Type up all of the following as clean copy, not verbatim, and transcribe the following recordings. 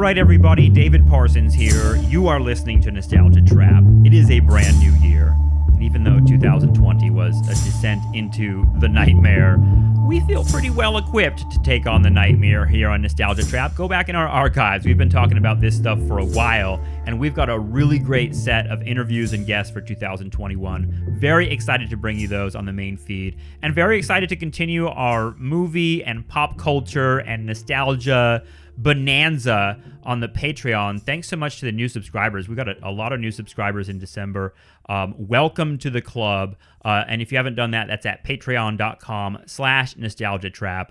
right, everybody, David Parsons here. You are listening to Nostalgia Trap. It is a brand new year, and even though 2020 was a descent into the nightmare, we feel pretty well equipped to take on the nightmare here on Nostalgia Trap. Go back in our archives. We've been talking about this stuff for a while, and we've got a really great set of interviews and guests for 2021. Very excited to bring you those on the main feed, and very excited to continue our movie and pop culture and nostalgia bonanza on the Patreon. Thanks so much to the new subscribers. We got a lot of new subscribers in December. Welcome to the club. And if you haven't done that, that's at patreon.com/nostalgiatrap.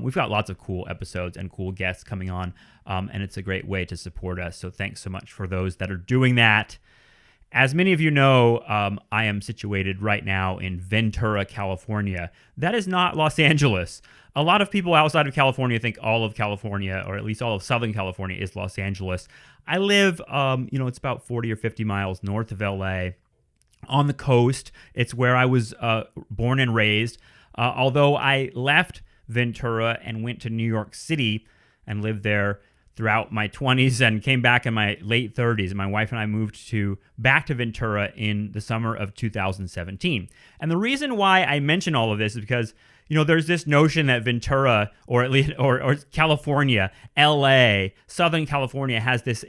We've got lots of cool episodes and cool guests coming on, and it's a great way to support us. So thanks so much for those that are doing that. As many of you know, I am situated right now in Ventura, California. That is not Los Angeles. A lot of people outside of California think all of California, or at least all of Southern California, is Los Angeles. I live, it's about 40 or 50 miles north of LA on the coast. It's where I was born and raised. Although I left Ventura and went to New York City and lived there throughout my 20s and came back in my late 30s. My wife and I moved back to Ventura in the summer of 2017. And the reason why I mention all of this is because there's this notion that Ventura, or at least, or California, LA, Southern California, has this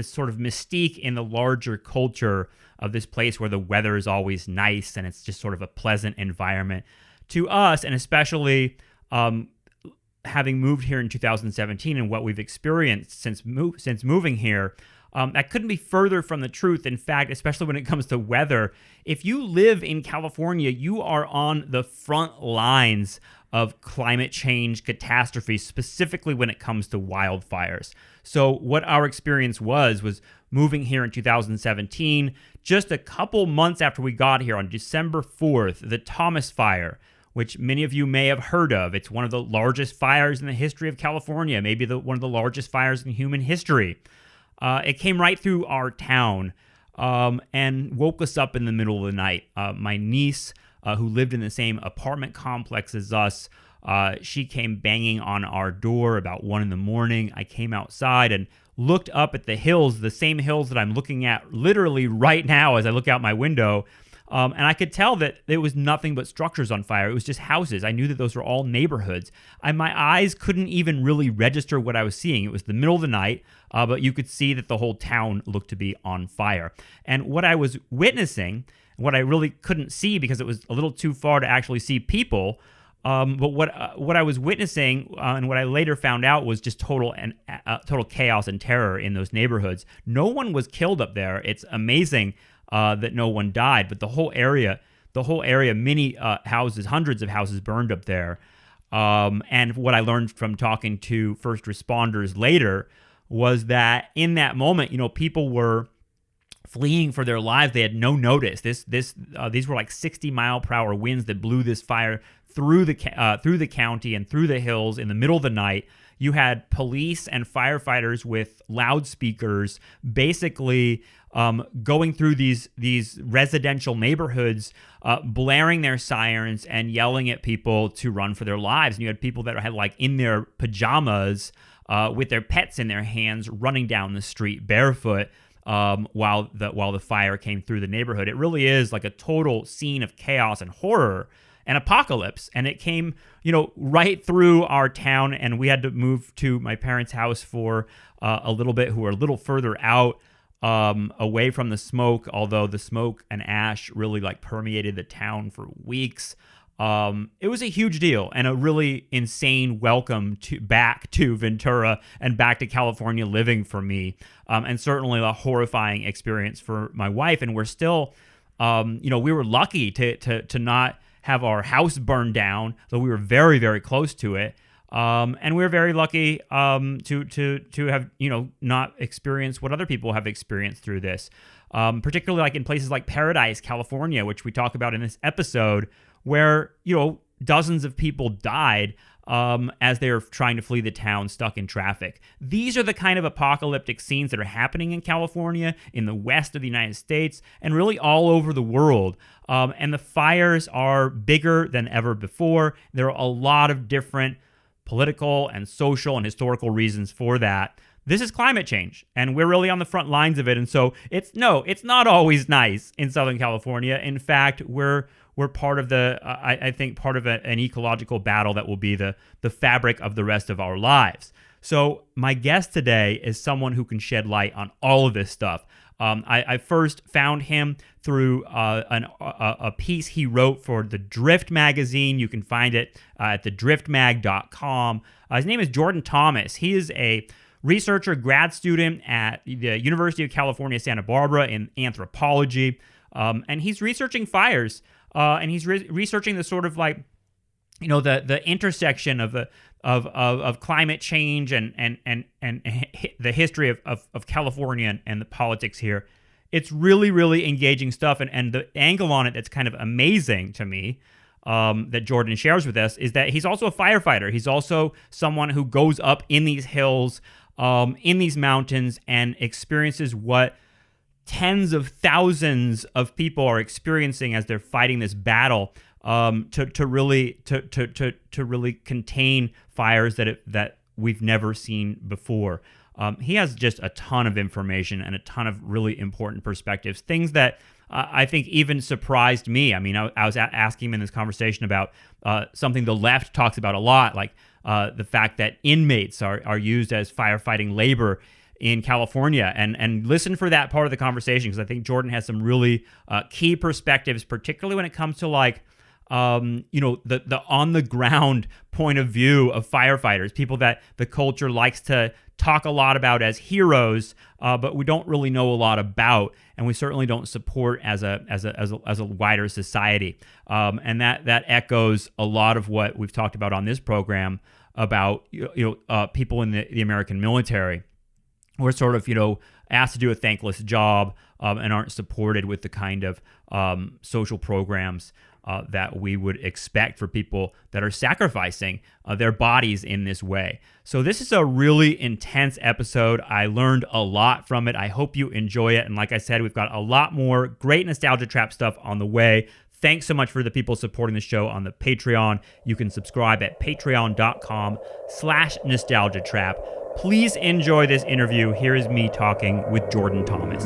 sort of mystique in the larger culture of this place where the weather is always nice and it's just sort of a pleasant environment. To us, and especially having moved here in 2017 and what we've experienced since moving here, that couldn't be further from the truth. In fact, especially when it comes to weather, if you live in California, you are on the front lines of climate change catastrophe, specifically when it comes to wildfires. So what our experience was moving here in 2017, just a couple months after we got here on December 4th, the Thomas Fire, which many of you may have heard of. It's one of the largest fires in the history of California, maybe one of the largest fires in human history. It came right through our town and woke us up in the middle of the night. My niece, who lived in the same apartment complex as us, she came banging on our door about 1 a.m. I came outside and looked up at the hills, the same hills that I'm looking at literally right now as I look out my window. And I could tell that there was nothing but structures on fire. It was just houses. I knew that those were all neighborhoods. My eyes couldn't even really register what I was seeing. It was the middle of the night, but you could see that the whole town looked to be on fire. And what I was witnessing, what I really couldn't see because it was a little too far to actually see people, but what I was witnessing and what I later found out was just total chaos and terror in those neighborhoods. No one was killed up there. It's amazing that no one died, but the whole area, many houses, hundreds of houses burned up there. And what I learned from talking to first responders later was that in that moment, people were fleeing for their lives. They had no notice. These were like 60-mile-per-hour winds that blew this fire through the county and through the hills in the middle of the night. You had police and firefighters with loudspeakers basically going through these residential neighborhoods, blaring their sirens and yelling at people to run for their lives. And you had people that had in their pajamas with their pets in their hands running down the street barefoot while the fire came through the neighborhood. It really is like a total scene of chaos and horror and apocalypse. And it came, right through our town, and we had to move to my parents' house for a little bit, who were a little further out, away from the smoke, although the smoke and ash really permeated the town for weeks. It was a huge deal and a really insane welcome back to Ventura and back to California living for me. And certainly a horrifying experience for my wife. And we're still, we were lucky to not have our house burned down, though we were very, very close to it. And we're very lucky to have not experienced what other people have experienced through this, particularly in places like Paradise, California, which we talk about in this episode, where dozens of people died as they were trying to flee the town stuck in traffic. These are the kind of apocalyptic scenes that are happening in California, in the west of the United States, and really all over the world. And the fires are bigger than ever before. There are a lot of different political and social and historical reasons for that. this is climate change, and we're really on the front lines of it. And so it's not always nice in Southern California. In fact, we're part of I think part of an ecological battle that will be the fabric of the rest of our lives. So my guest today is someone who can shed light on all of this stuff. I first found him through a piece he wrote for the Drift magazine. You can find it at thedriftmag.com. His name is Jordan Thomas. He is a researcher, grad student at the University of California, Santa Barbara in anthropology. And he's researching fires. And he's researching the sort of like, the intersection of climate change and the history of California and the politics here. It's really, really engaging stuff. And the angle on it that's kind of amazing to me, that Jordan shares with us, is that he's also a firefighter. He's also someone who goes up in these hills, in these mountains, and experiences what tens of thousands of people are experiencing as they're fighting this battle to really contain fires that we've never seen before. He has just a ton of information and a ton of really important perspectives, things that I think even surprised me. I mean, I was asking him in this conversation about something the left talks about a lot, like the fact that inmates are used as firefighting labor in California, and listen for that part of the conversation, because I think Jordan has some really key perspectives, particularly when it comes to like the on the ground point of view of firefighters, people that the culture likes to talk a lot about as heroes, but we don't really know a lot about, and we certainly don't support as a wider society. And that echoes a lot of what we've talked about on this program about people in the American military. We're sort of, asked to do a thankless job and aren't supported with the kind of social programs that we would expect for people that are sacrificing their bodies in this way. So this is a really intense episode. I learned a lot from it. I hope you enjoy it. And like I said, we've got a lot more great Nostalgia Trap stuff on the way. Thanks so much for the people supporting the show on the Patreon. You can subscribe at patreon.com/nostalgiatrap. Please enjoy this interview. Here is me talking with Jordan Thomas.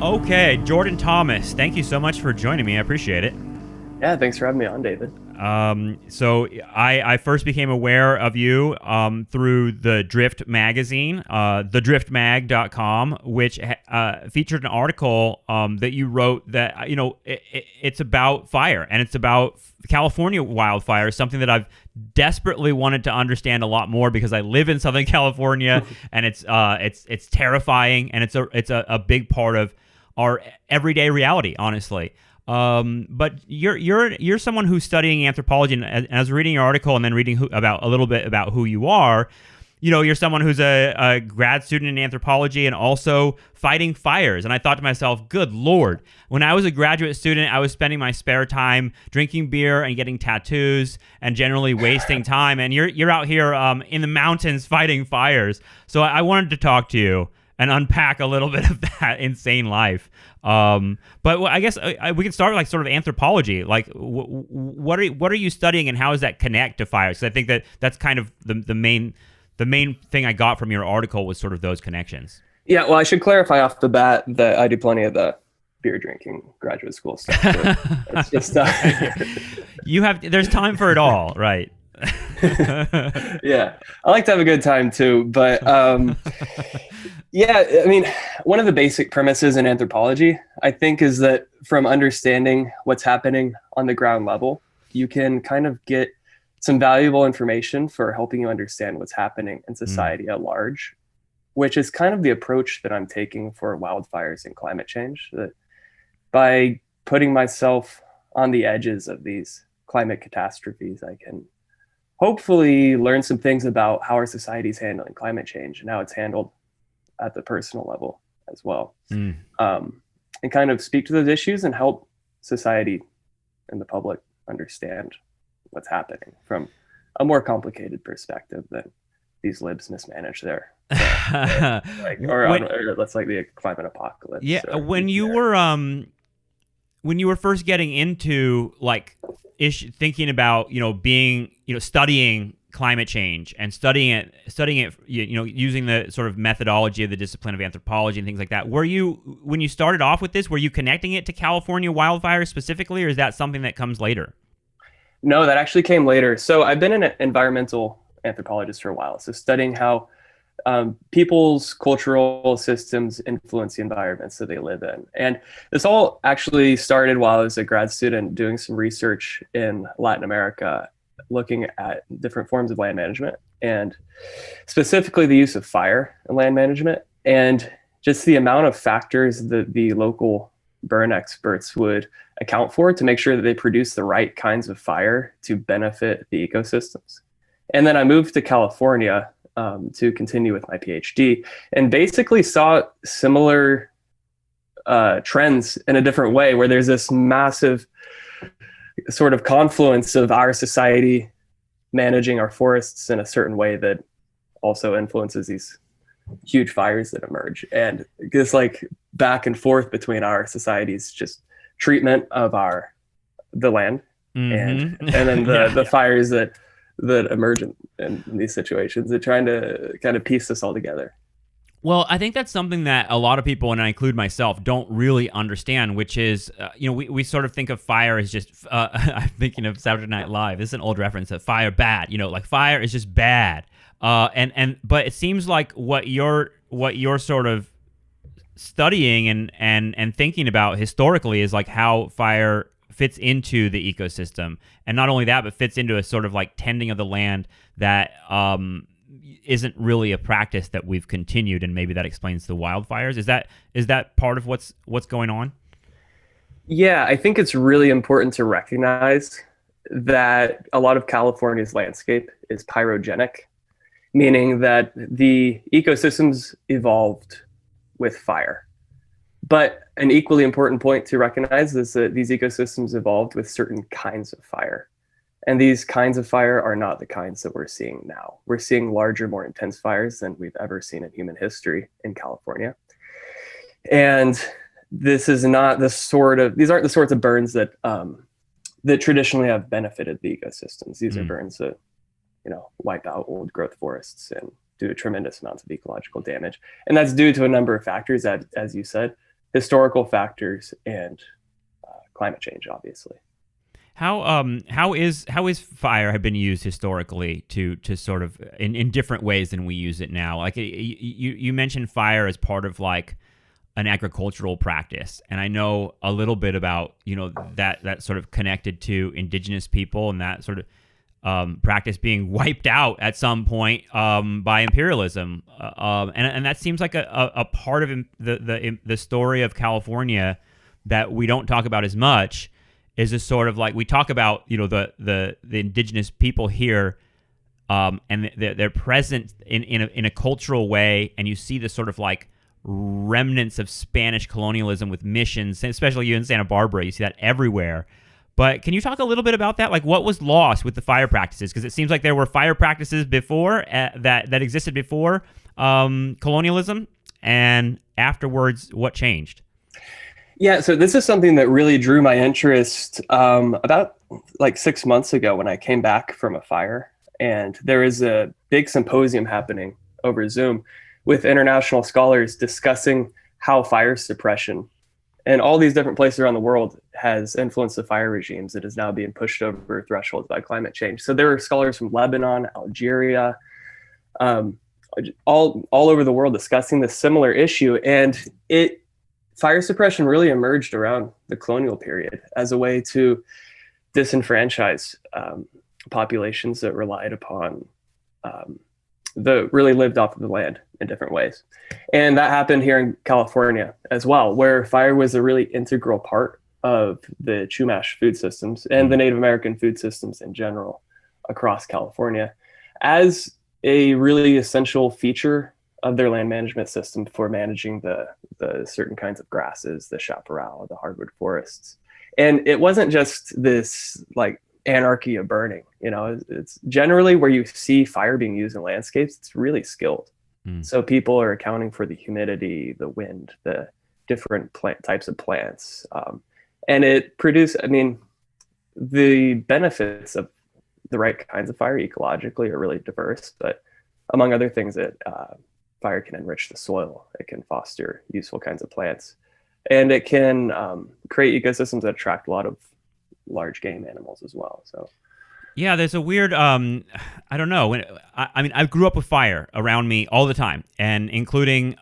Okay, Jordan Thomas, thank you so much for joining me. I appreciate it. Yeah, thanks for having me on, David. So I first became aware of you through the Drift magazine, thedriftmag.com, which featured an article that you wrote that, it's about fire, and it's about California wildfires, something that I've desperately wanted to understand a lot more because I live in Southern California, and it's terrifying, and it's a big part of our everyday reality, honestly. But you're someone who's studying anthropology, and as I was reading your article and then reading a little bit about who you are, you're someone who's a grad student in anthropology and also fighting fires. And I thought to myself, good Lord, when I was a graduate student, I was spending my spare time drinking beer and getting tattoos and generally wasting time. And you're out here in the mountains fighting fires. So I wanted to talk to you and unpack a little bit of that insane life. But I guess we could start with like sort of anthropology. Like, what are you studying, and how does that connect to fires? Because I think that's kind of the main thing I got from your article was sort of those connections. Yeah, well, I should clarify off the bat that I do plenty of the beer drinking graduate school stuff. So it's just there's time for it all, right? Yeah, I like to have a good time too, but yeah, I mean, one of the basic premises in anthropology, I think, is that from understanding what's happening on the ground level, you can kind of get some valuable information for helping you understand what's happening in society at large, which is kind of the approach that I'm taking for wildfires and climate change. That by putting myself on the edges of these climate catastrophes, I can hopefully learn some things about how our society is handling climate change and how it's handled at the personal level as well. And kind of speak to those issues and help society and the public understand what's happening from a more complicated perspective than these libs mismanage their or let's like the climate apocalypse. Yeah, when you were first getting into like thinking about being studying climate change and studying it, using the sort of methodology of the discipline of anthropology and things like that. When you started off with this, were you connecting it to California wildfires specifically, or is that something that comes later? No, that actually came later. So I've been an environmental anthropologist for a while. So studying how people's cultural systems influence the environments that they live in. And this all actually started while I was a grad student doing some research in Latin America, looking at different forms of land management and specifically the use of fire in land management, and just the amount of factors that the local burn experts would account for to make sure that they produce the right kinds of fire to benefit the ecosystems. And then I moved to California to continue with my PhD, and basically saw similar trends in a different way, where there's this massive sort of confluence of our society managing our forests in a certain way that also influences these huge fires that emerge. And this like back and forth between our society's just treatment of the land, and then the fires that emerge in these situations. They're trying to kind of piece this all together. Well, I think that's something that a lot of people, and I include myself, don't really understand, which is, we sort of think of fire as just, I'm thinking of Saturday Night Live. This is an old reference of fire bad, like fire is just bad. But it seems like what you're sort of studying and thinking about historically is like how fire fits into the ecosystem, and not only that, but fits into a sort of like tending of the land that isn't really a practice that we've continued, and maybe that explains the wildfires. Is that part of what's going on? Yeah, I think it's really important to recognize that a lot of California's landscape is pyrogenic, meaning that the ecosystems evolved with fire. But an equally important point to recognize is that these ecosystems evolved with certain kinds of fire. And these kinds of fire are not the kinds that we're seeing now. We're seeing larger, more intense fires than we've ever seen in human history in California. And these aren't the sorts of burns that traditionally have benefited the ecosystems. These are burns that, wipe out old growth forests and do tremendous amounts of ecological damage. And that's due to a number of factors, as you said, historical factors and climate change, obviously. How is fire have been used historically to sort of in different ways than we use it now? Like you mentioned fire as part of like an agricultural practice, and I know a little bit about that sort of connected to indigenous people and that sort of practice being wiped out at some point by imperialism, and that seems like a part of the story of California that we don't talk about as much. Is a sort of like we talk about the indigenous people here, and they're present in a cultural way, and you see the sort of like remnants of Spanish colonialism with missions, especially in Santa Barbara. You see that everywhere. But can you talk a little bit about that? Like, what was lost with the fire practices? Because it seems like there were fire practices before that existed before colonialism, and afterwards, what changed? Yeah, so this is something that really drew my interest about like 6 months ago when I came back from a fire, and there is a big symposium happening over Zoom with international scholars discussing how fire suppression and all these different places around the world has influenced the fire regimes that is now being pushed over thresholds by climate change. So there are scholars from Lebanon, Algeria, all over the world discussing this similar issue. And fire suppression really emerged around the colonial period as a way to disenfranchise populations that relied upon really lived off of the land in different ways. And that happened here in California as well, where fire was a really integral part of the Chumash food systems and the Native American food systems in general across California as a really essential feature of their land management system for managing the certain kinds of grasses, the chaparral, the hardwood forests. And it wasn't just this like anarchy of burning, it's generally where you see fire being used in landscapes, it's really skilled. So people are accounting for the humidity, the wind, the different types of plants. And it produced, the benefits of the right kinds of fire ecologically are really diverse, but among other things, fire can enrich the soil. It can foster useful kinds of plants, and it can create ecosystems that attract a lot of large game animals as well. So yeah, there's a weird, I don't know. I mean, I grew up with fire around me all the time, and including,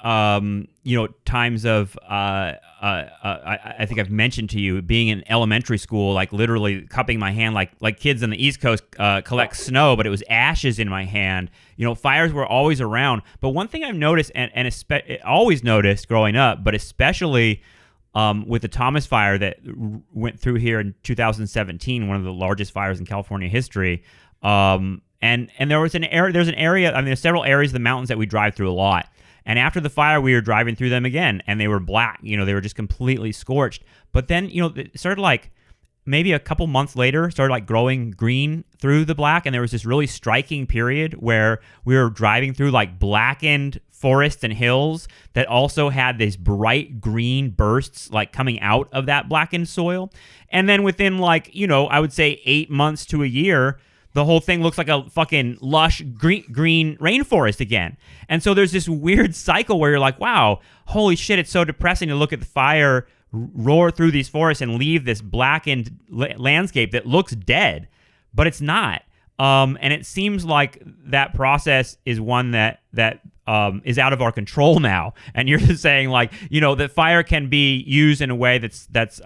times of, I think I've mentioned to you being in elementary school, like literally cupping my hand, like kids on the East Coast collect snow, but it was ashes in my hand. Fires were always around. But one thing I've noticed, and always noticed growing up, but especially with the Thomas Fire that went through here in 2017, one of the largest fires in California history. And there's an area, I mean, there's several areas of the mountains that we drive through a lot. And after the fire, we were driving through them again, and they were black. They were just completely scorched. But then, it started like maybe a couple months later, started like growing green through the black. And there was this really striking period where we were driving through like blackened forests and hills that also had these bright green bursts like coming out of that blackened soil. And then within like, I would say 8 months to a year, the whole thing looks like a fucking lush green rainforest again. And so there's this weird cycle where you're like, wow, holy shit, it's so depressing to look at the fire roar through these forests and leave this blackened landscape that looks dead, but it's not. And it seems like that process is one that is out of our control now. And you're just saying like, that fire can be used in a way that's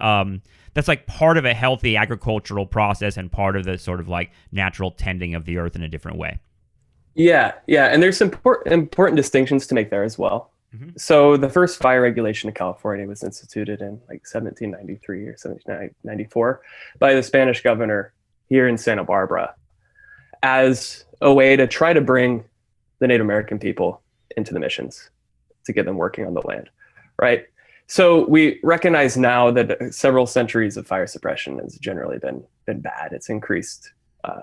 like part of a healthy agricultural process and part of the sort of like natural tending of the earth in a different way. Yeah. And there's important distinctions to make there as well. Mm-hmm. So the first fire regulation in California was instituted in like 1793 or 1794 by the Spanish governor here in Santa Barbara as a way to try to bring the Native American people into the missions to get them working on the land, right? So we recognize now that several centuries of fire suppression has generally been bad. It's increased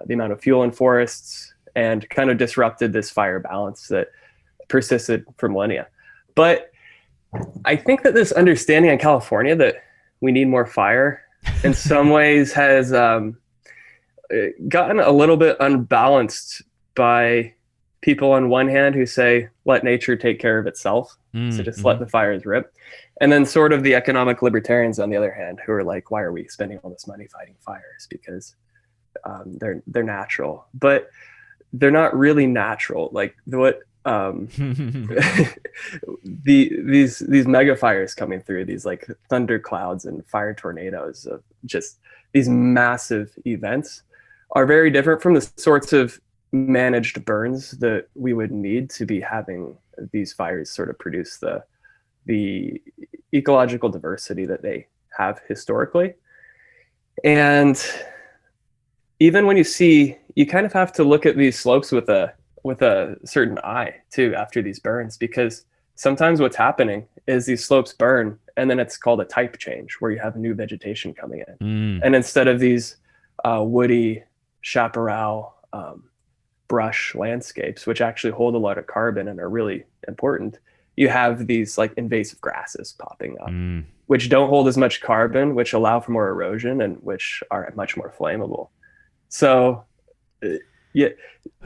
the amount of fuel in forests and kind of disrupted this fire balance that persisted for millennia. But I think that this understanding in California that we need more fire in some ways has gotten a little bit unbalanced by people on one hand who say, let nature take care of itself. So just let the fires rip. And then sort of the economic libertarians on the other hand, who are like, why are we spending all this money fighting fires? Because they're natural, but they're not really natural. Like these mega fires coming through, these like thunder clouds and fire tornadoes of just these massive events are very different from the sorts of managed burns that we would need to be having these fires sort of produce the ecological diversity that they have historically. And even when you kind of have to look at these slopes with a certain eye too after these burns, because sometimes what's happening is these slopes burn and then it's called a type change where you have new vegetation coming in. And instead of these woody chaparral brush landscapes, which actually hold a lot of carbon and are really important, you have these like invasive grasses popping up, which don't hold as much carbon, which allow for more erosion and which are much more flammable. So yeah.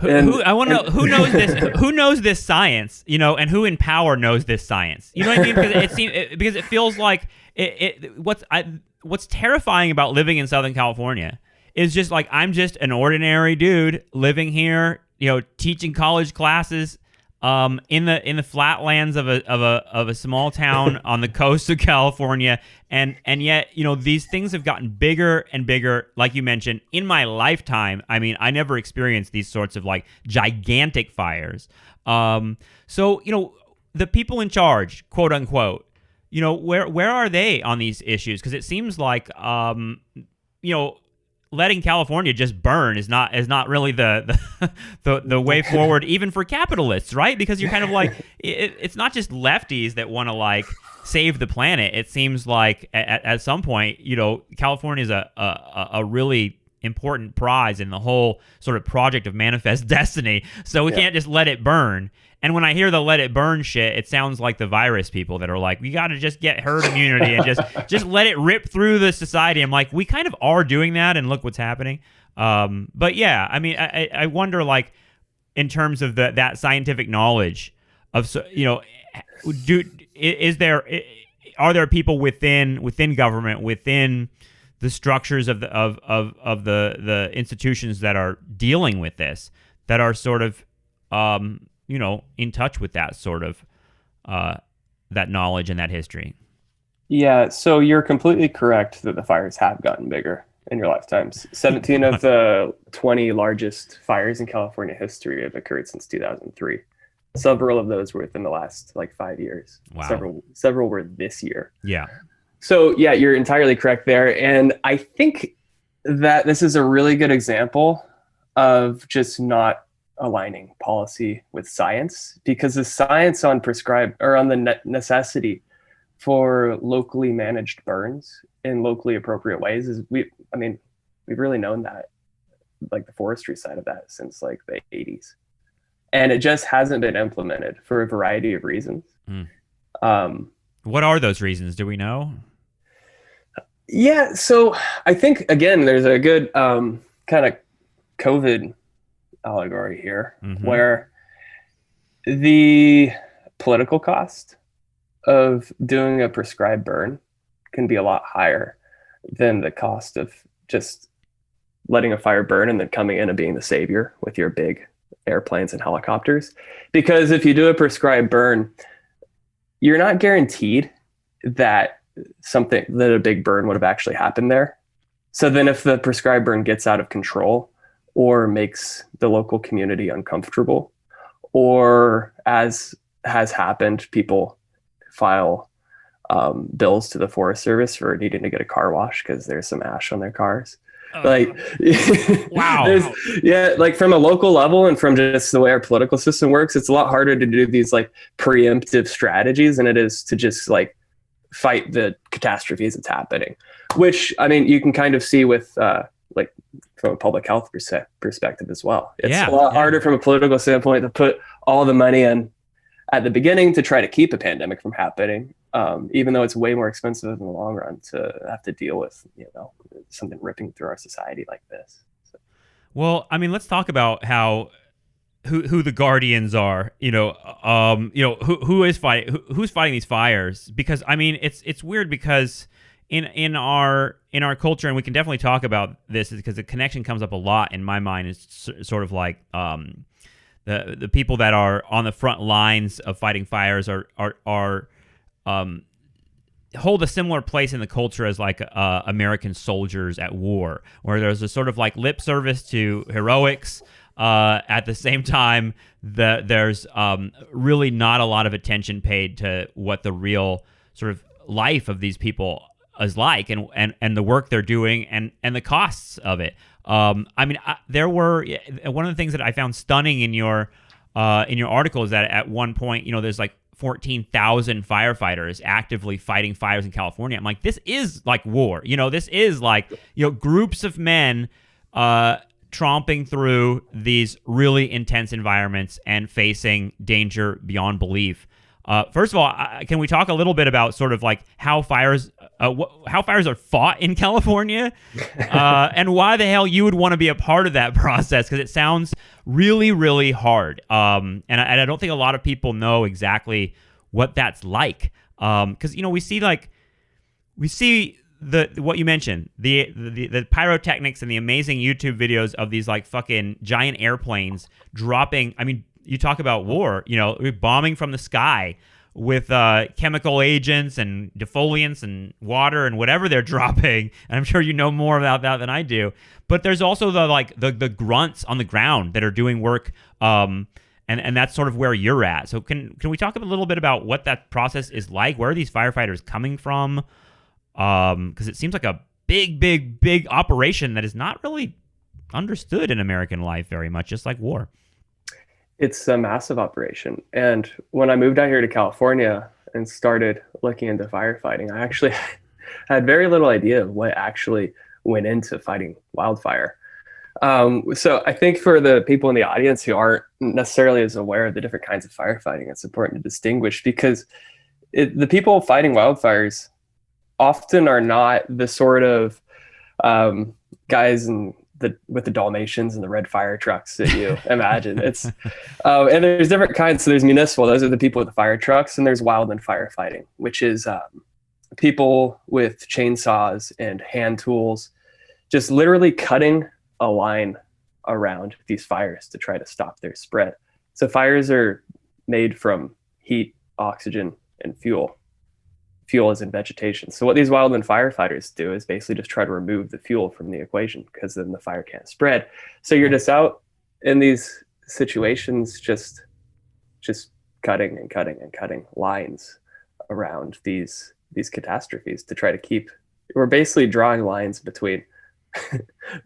I want to know who knows this. Who knows this science? And who in power knows this science? You know what I mean? Because it feels like what's terrifying about living in Southern California is just like I'm just an ordinary dude living here, teaching college classes in the flatlands of a small town on the coast of California, and yet these things have gotten bigger and bigger. Like you mentioned, in my lifetime, I mean, I never experienced these sorts of like gigantic fires. So the people in charge, quote unquote, where are they on these issues? Because it seems like letting California just burn is not really the way forward, even for capitalists, right? Because you're kind of like it's not just lefties that want to like save the planet. It seems like at some point, California is a really important prize in the whole sort of project of manifest destiny. So we can't just let it burn. And when I hear the let it burn shit, it sounds like the virus people that are like, we got to just get herd immunity and just let it rip through the society. I'm like, we kind of are doing that, and look what's happening. But yeah, I mean, I wonder, like, in terms of that scientific knowledge of, are there people within government, within the structures of the institutions that are dealing with this, that are sort of in touch with that sort of that knowledge and that history? Yeah, so you're completely correct that the fires have gotten bigger in your lifetimes. 17 of the 20 largest fires in California history have occurred since 2003. Several of those were within the last like 5 years. Wow. Several were this year. Yeah. So yeah, you're entirely correct there. And I think that this is a really good example of just not aligning policy with science, because the science on the necessity for locally managed burns in locally appropriate ways we've really known that, like the forestry side of that, since like the 80s, and it just hasn't been implemented for a variety of reasons. What are those reasons? Do we know? Yeah, so I think again there's a good kind of COVID allegory here, where the political cost of doing a prescribed burn can be a lot higher than the cost of just letting a fire burn and then coming in and being the savior with your big airplanes and helicopters. Because if you do a prescribed burn, you're not guaranteed that a big burn would have actually happened there. So then if the prescribed burn gets out of control or makes the local community uncomfortable, or as has happened, people file bills to the Forest Service for needing to get a car wash because there's some ash on their cars. Wow. Like from a local level and from just the way our political system works, it's a lot harder to do these like preemptive strategies than it is to just like fight the catastrophes that's happening, which I mean you can kind of see with like from a public health perspective as well. It's a lot harder from a political standpoint to put all the money in at the beginning to try to keep a pandemic from happening, even though it's way more expensive in the long run to have to deal with, something ripping through our society like this. So. Well, I mean, let's talk about who the guardians are. Who's fighting these fires? Because I mean, it's weird because in our culture, and we can definitely talk about this because the connection comes up a lot in my mind. Is sort of like the people that are on the front lines of fighting fires are hold a similar place in the culture as like American soldiers at war, where there's a sort of like lip service to heroics. At the same time, there's really not a lot of attention paid to what the real sort of life of these people is like, and the work they're doing, and the costs of it. There were one of the things that I found stunning in your article is that at one point, there's like 14,000 firefighters actively fighting fires in California. I'm like, this is like war. This is like groups of men tromping through these really intense environments and facing danger beyond belief. First of all, can we talk a little bit about sort of like how fires are fought in California, and why the hell you would want to be a part of that process? Because it sounds really, really hard. And I don't think a lot of people know exactly what that's like. Because we see what you mentioned, the pyrotechnics and the amazing YouTube videos of these like fucking giant airplanes dropping. I mean, you talk about war, bombing from the sky with chemical agents and defoliants and water and whatever they're dropping. And I'm sure you know more about that than I do. But there's also the grunts on the ground that are doing work, and that's sort of where you're at. So can we talk a little bit about what that process is like? Where are these firefighters coming from? Because it seems like a big operation that is not really understood in American life very much, just like war. It's a massive operation. And when I moved out here to California and started looking into firefighting, I actually had very little idea of what actually went into fighting wildfire. So I think for the people in the audience who aren't necessarily as aware of the different kinds of firefighting, it's important to distinguish, because the people fighting wildfires often are not the sort of guys and with the Dalmatians and the red fire trucks that you imagine. It's and there's different kinds. So there's municipal; those are the people with the fire trucks, and there's wildland firefighting, which is people with chainsaws and hand tools, just literally cutting a line around these fires to try to stop their spread. So fires are made from heat, oxygen, and fuel. Fuel is in vegetation. So what these wildland firefighters do is basically just try to remove the fuel from the equation, because then the fire can't spread. So you're just out in these situations, just cutting and cutting and cutting lines around these catastrophes to try to keep. We're basically drawing lines between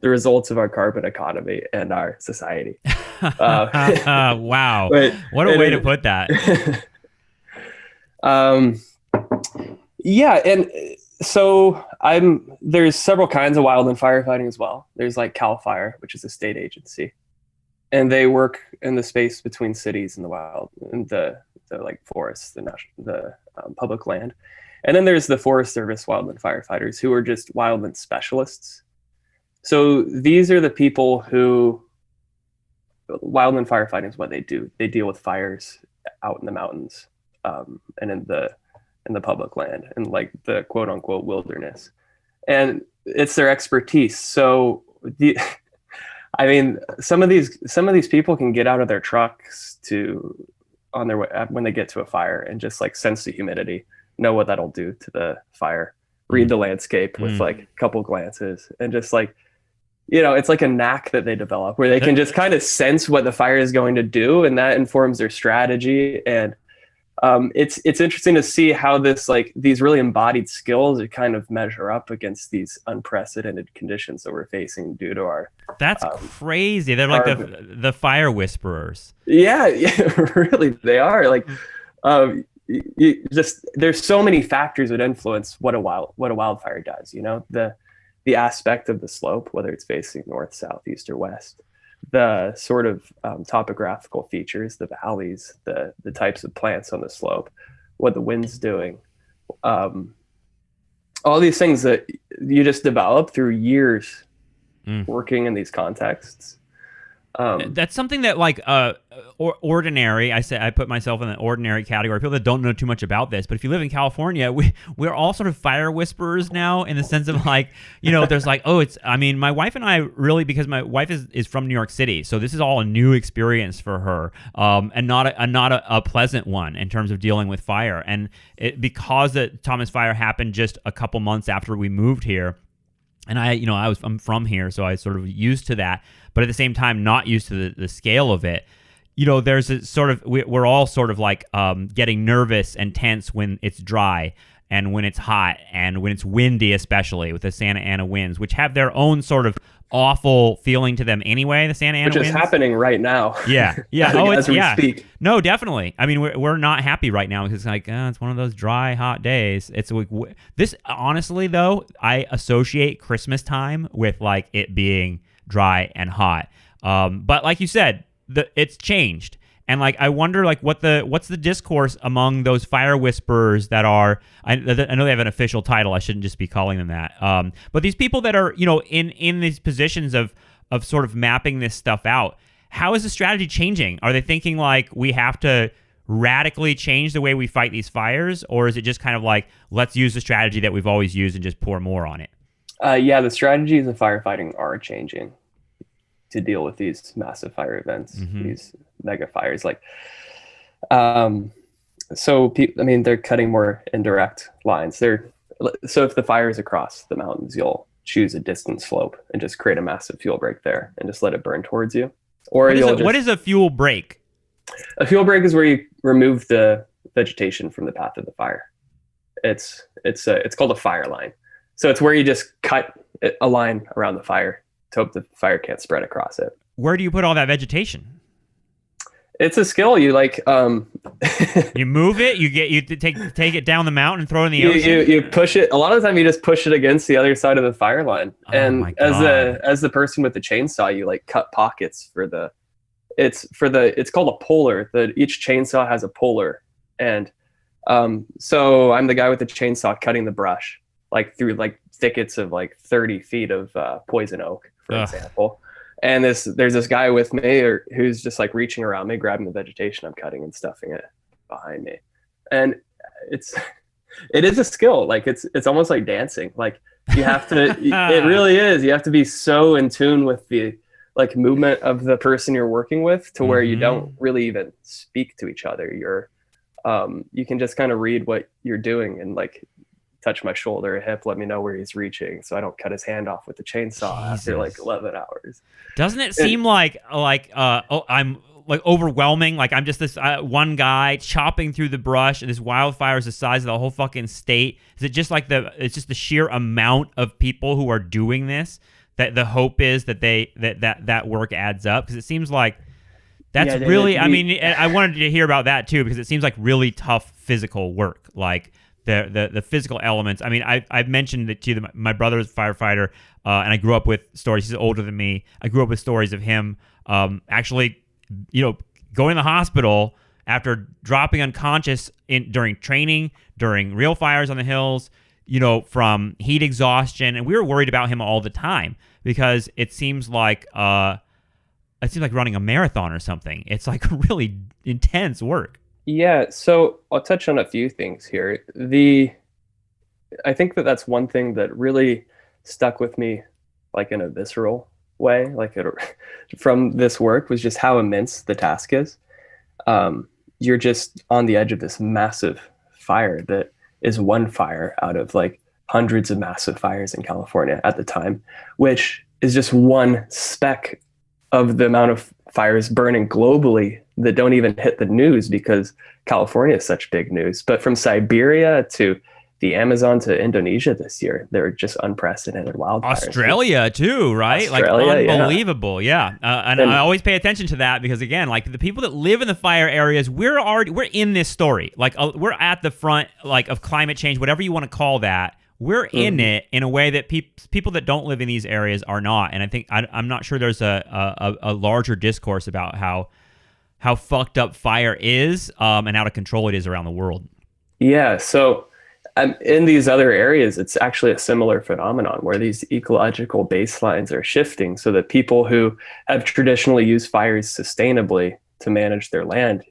the results of our carbon economy and our society. Wow. What a way to put that. Yeah. And so there's several kinds of wildland firefighting as well. There's like CAL FIRE, which is a state agency, and they work in the space between cities and the wild, and the like forests, the public land. And then there's the Forest Service wildland firefighters, who are just wildland specialists. So these are the people who, wildland firefighting is what they do. They deal with fires out in the mountains, and in the public land, and like the quote unquote wilderness. And it's their expertise. So I mean, some of these people can get out of their trucks on their way when they get to a fire, and just like sense the humidity, know what that'll do to the fire, read the landscape with like a couple glances, and just like, it's like a knack that they develop where they can just kind of sense what the fire is going to do, and that informs their strategy. And it's interesting to see how these really embodied skills kind of measure up against these unprecedented conditions that we're facing due to our. That's crazy. They're like the fire whisperers. Yeah, really, they are. Like, there's so many factors that influence what a wildfire does. The aspect of the slope, whether it's facing north, south, east, or west, the sort of topographical features, the valleys, the types of plants on the slope, what the wind's doing, all these things that you just develop through years working in these contexts. That's something that like ordinary. I put myself in the ordinary category. People that don't know too much about this, but if you live in California, we're all sort of fire whisperers now, in the sense of like, there's like, my wife and I really, because my wife is from New York City, so this is all a new experience for her, and not a pleasant one in terms of dealing with fire. And because the Thomas Fire happened just a couple months after we moved here. And I'm from here, so I sort of used to that, but at the same time, not used to the scale of it. There's a sort of, we're all sort of like getting nervous and tense when it's dry, and when it's hot, and when it's windy, especially with the Santa Ana winds, which have their own sort of awful feeling to them anyway. The Santa Ana winds, which is happening right now. Yeah. As we speak. No, definitely. I mean, we're not happy right now, because it's one of those dry, hot days. It's like this. Honestly, though, I associate Christmas time with like it being dry and hot. But like you said, it's changed. And like, I wonder, like, what's the discourse among those fire whisperers that are, I know they have an official title. I shouldn't just be calling them that. But these people that are, in these positions of sort of mapping this stuff out, how is the strategy changing? Are they thinking like we have to radically change the way we fight these fires? Or is it just kind of like, let's use the strategy that we've always used and just pour more on it? Yeah, the strategies of firefighting are changing to deal with these massive fire events, these mega fires. Like, they're cutting more indirect lines. So if the fire is across the mountains, you'll choose a distant slope and just create a massive fuel break there and just let it burn towards you. Or what is a fuel break? A fuel break is where you remove the vegetation from the path of the fire. It's called a fire line. So it's where you just cut a line around the fire to hope the fire can't spread across it. Where do you put all that vegetation? It's a skill. You you move it. You take it down the mountain and throw it in the ocean. You push it. A lot of the time, you just push it against the other side of the fire line. And as the person with the chainsaw, you like cut pockets for the. It's called a puller. Each chainsaw has a puller, and so I'm the guy with the chainsaw cutting the brush like through like thickets of like 30 feet of poison oak, for Ugh. example. And there's this guy with me who's just like reaching around me, grabbing the vegetation I'm cutting and stuffing it behind me. And it's it is a skill. Like it's almost like dancing. Like you have to it really is. You have to be so in tune with the like movement of the person you're working with to where you don't really even speak to each other. You can just kind of read what you're doing and like touch my shoulder or hip, let me know where he's reaching so I don't cut his hand off with the chainsaw after like 11 hours. Doesn't it seem I'm like overwhelming? Like I'm just this one guy chopping through the brush, and this wildfire is the size of the whole fucking state. Is it just like it's just the sheer amount of people who are doing this that the hope is that that work adds up? Because it seems like that's really, I mean, I wanted to hear about that too, because it seems like really tough physical work. Like the physical elements. I mean, I've mentioned it to you. My brother's a firefighter, and I grew up with stories. He's older than me. I grew up with stories of him actually, going to the hospital after dropping unconscious during training, during real fires on the hills, from heat exhaustion. And we were worried about him all the time because it seems like running a marathon or something. It's like really intense work. Yeah, so I'll touch on a few things here. I think that's one thing that really stuck with me, like in a visceral way, from this work, was just how immense the task is. You're just on the edge of this massive fire that is one fire out of like hundreds of massive fires in California at the time, which is just one speck of the amount of fires burning globally that don't even hit the news because California is such big news. But from Siberia to the Amazon to Indonesia this year, there are just unprecedented wildfires. Australia too, right? Australia, like unbelievable, yeah. And I always pay attention to that because again, like the people that live in the fire areas, we're in this story. Like we're at the front, like of climate change, whatever you want to call that. We're in it in a way that people that don't live in these areas are not. And I think I'm not sure there's a larger discourse about how fucked up fire is and how to control it is around the world. Yeah. So in these other areas, it's actually a similar phenomenon where these ecological baselines are shifting so that people who have traditionally used fires sustainably to manage their land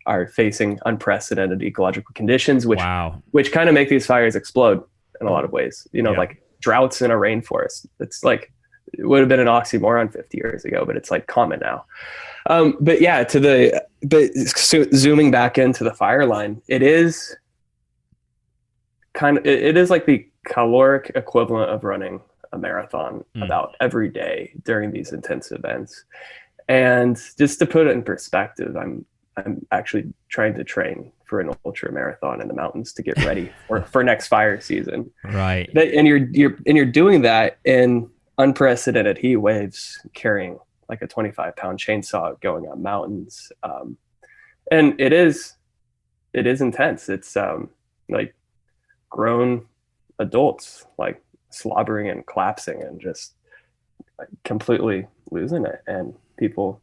are facing unprecedented ecological conditions, which kind of make these fires explode in a lot of ways, like droughts in a rainforest. It's like, it would have been an oxymoron 50 years ago, but it's like common now. But yeah, zooming back into the fire line, it is like the caloric equivalent of running a marathon about every day during these intense events. And just to put it in perspective, I'm actually trying to train for an ultra marathon in the mountains to get ready for next fire season. Right. And you're doing that in unprecedented heat waves, carrying like a 25-pound chainsaw going on mountains. And it is intense. It's like grown adults like slobbering and collapsing and just like completely losing it, and people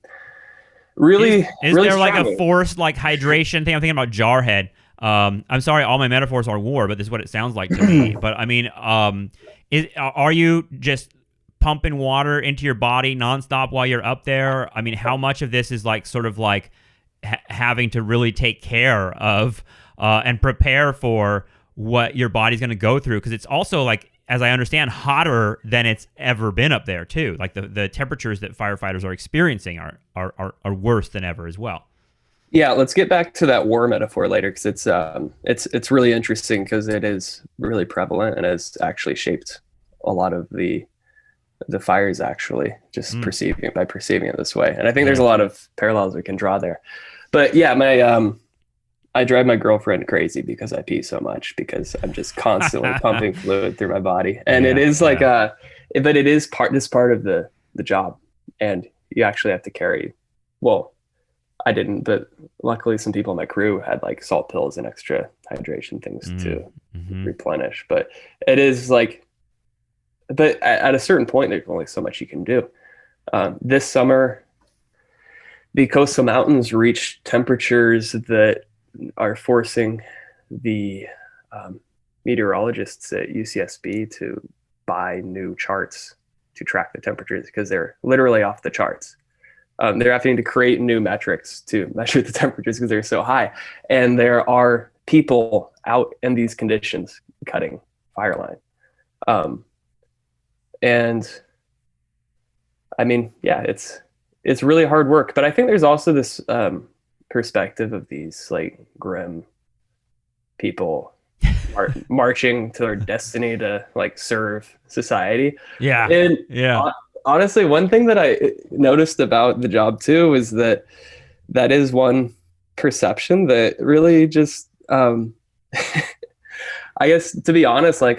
really is really there struggling. like a forced like hydration thing? I'm thinking about Jarhead. I'm sorry, all my metaphors are war, but this is what it sounds like to me. But I mean, are you just pumping water into your body nonstop while you're up there? I mean, how much of this is like sort of like having to really take care of and prepare for what your body's going to go through? Because it's also like, as I understand, hotter than it's ever been up there too. Like the temperatures that firefighters are experiencing are worse than ever as well. Yeah, let's get back to that war metaphor later, because it's really interesting because it is really prevalent and has actually shaped a lot of the fires, actually, just perceiving it this way. And I think there's a lot of parallels we can draw there. But yeah, I drive my girlfriend crazy because I pee so much, because I'm just constantly pumping fluid through my body. And it is like but it is part of the job. And you actually have to carry, well, I didn't, but luckily some people in my crew had like salt pills and extra hydration things to replenish. But it is like, but at a certain point, there's only so much you can do. This summer, the coastal mountains reached temperatures that are forcing the meteorologists at UCSB to buy new charts to track the temperatures because they're literally off the charts. They're having to create new metrics to measure the temperatures because they're so high. And there are people out in these conditions cutting fire line. And I mean, yeah, it's really hard work. But I think there's also this perspective of these like grim people marching to their destiny to like serve society. Yeah. And Yeah. honestly, one thing that I noticed about the job too is that is one perception that really just I guess, to be honest, like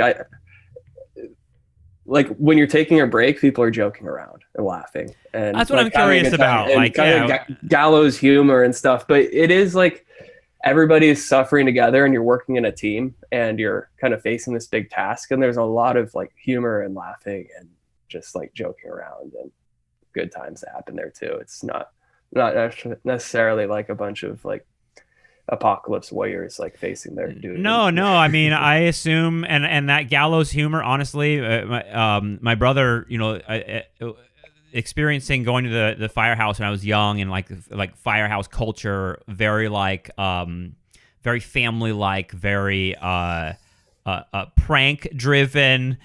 when you're taking a break, people are joking around and laughing, and that's what I'm curious about, and like kind of gallows humor and stuff. But it is like everybody is suffering together, and you're working in a team, and you're kind of facing this big task, and there's a lot of like humor and laughing and just like joking around, and good times that happen there too. It's not necessarily like a bunch of like apocalypse warriors like facing their dude. No, I mean, I assume, and that gallows humor, honestly, my brother, experiencing going to the firehouse when I was young, and like firehouse culture, very like very family like, very prank driven,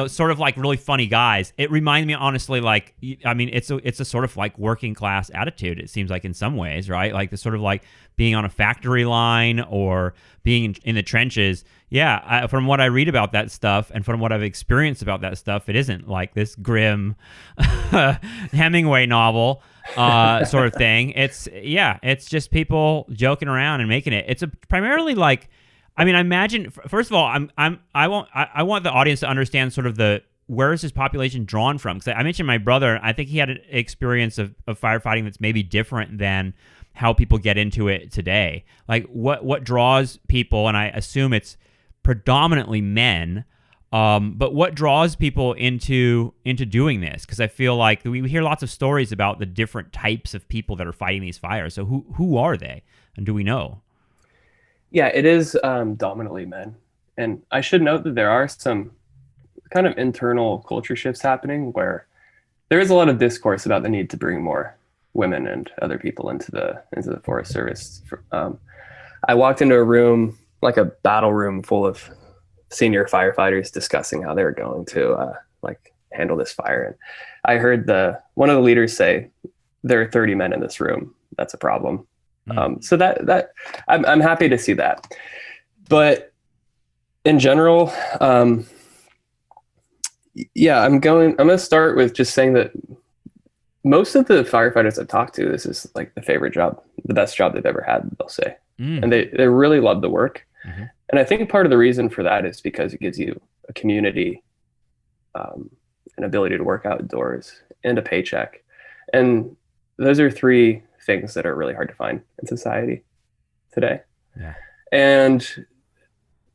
sort of like really funny guys. It reminds me, honestly, like, I mean, it's a sort of like working class attitude, it seems like, in some ways, right? Like the sort of like being on a factory line or being in the trenches. Yeah, from what I read about that stuff and from what I've experienced about that stuff, it isn't like this grim Hemingway novel sort of thing. It's just people joking around and making it. It's primarily like, I mean, I imagine, first of all, I want the audience to understand sort of where is this population drawn from? Because I mentioned my brother. I think he had an experience of firefighting that's maybe different than how people get into it today. Like what draws people, and I assume it's predominantly men, but what draws people into doing this? Because I feel like we hear lots of stories about the different types of people that are fighting these fires. So who are they, and do we know? Yeah, it is dominantly men. And I should note that there are some kind of internal culture shifts happening where there is a lot of discourse about the need to bring more women and other people into the Forest Service. I walked into a room, like a battle room full of senior firefighters discussing how they were going to like handle this fire. And I heard one of the leaders say, there are 30 men in this room. That's a problem. So that I'm happy to see that, but in general, yeah, I'm going to start with just saying that most of the firefighters I've talked to, this is like the favorite job, the best job they've ever had, they'll say, and they really love the work. Mm-hmm. And I think part of the reason for that is because it gives you a community, an ability to work outdoors, and a paycheck, and those are three things that are really hard to find in society today. Yeah. And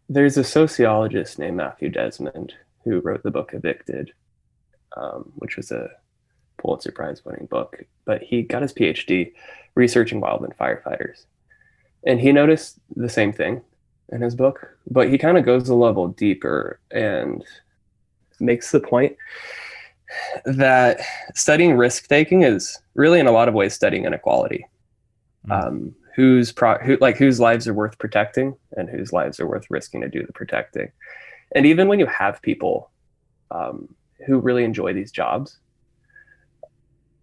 there's a sociologist named Matthew Desmond who wrote the book Evicted, which was a Pulitzer Prize winning book, but he got his PhD researching wildland firefighters. And he noticed the same thing in his book, but he kind of goes a level deeper and makes the point that studying risk taking is really in a lot of ways studying inequality. Whose lives are worth protecting and whose lives are worth risking to do the protecting. And even when you have people who really enjoy these jobs,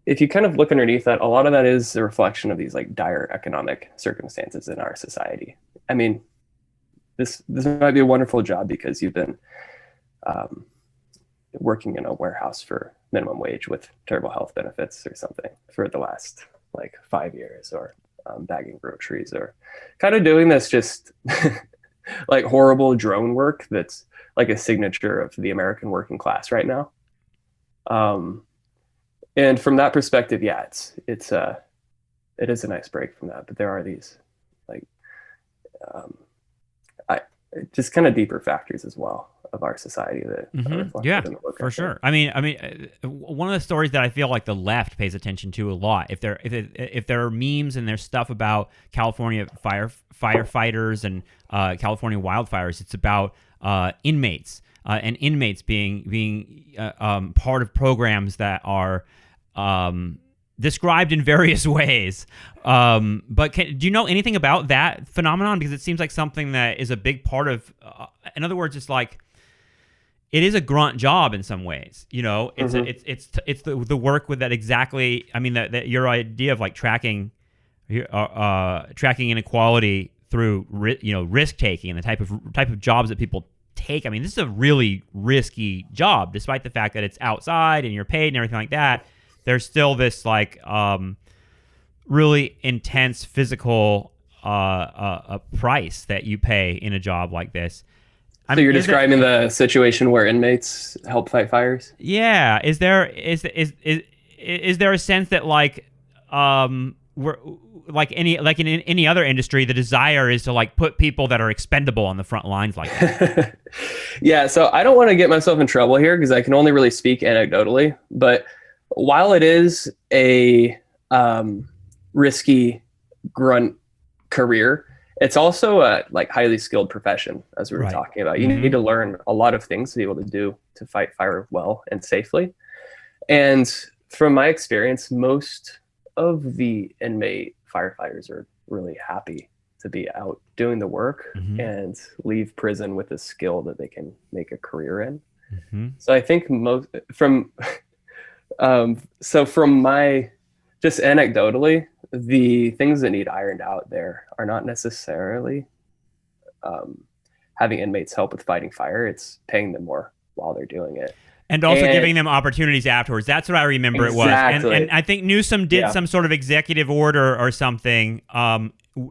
if you kind of look underneath that, a lot of that is a reflection of these like dire economic circumstances in our society. I mean, this might be a wonderful job because you've been working in a warehouse for minimum wage with terrible health benefits or something for the last like 5 years, or bagging groceries, or kind of doing this just like horrible drone work that's like a signature of the American working class right now. And from that perspective, yeah, it is a nice break from that, but there are these like just kind of deeper factors as well of our society that are reflected Yeah, in the book. for sure. I mean, one of the stories that I feel like the left pays attention to a lot, if there are memes and there's stuff about California firefighters and California wildfires, it's about inmates and inmates being part of programs that are described in various ways. But do you know anything about that phenomenon? Because it seems like something that is a big part of. In other words, it's like it is a grunt job in some ways. You know, it's it's the work with that exactly. I mean, that your idea of like tracking inequality through risk taking and the type of jobs that people take. I mean, this is a really risky job, despite the fact that it's outside and you're paid and everything like that. There's still this like really intense physical price that you pay in a job like this. So you're describing the situation where inmates help fight fires? Yeah. Is there a sense that like we're like in any other industry, the desire is to like put people that are expendable on the front lines like that? Yeah. So I don't want to get myself in trouble here because I can only really speak anecdotally. But while it is a risky grunt career, it's also a like highly skilled profession, as we were talking about. You need to learn a lot of things to be able to fight fire well and safely. And from my experience, most of the inmate firefighters are really happy to be out doing the work and leave prison with a skill that they can make a career in. So I think from my, just anecdotally, the things that need ironed out there are not necessarily having inmates help with fighting fire. It's paying them more while they're doing it. And also giving them opportunities afterwards. That's what I remember it was. And I think Newsom did some sort of executive order or something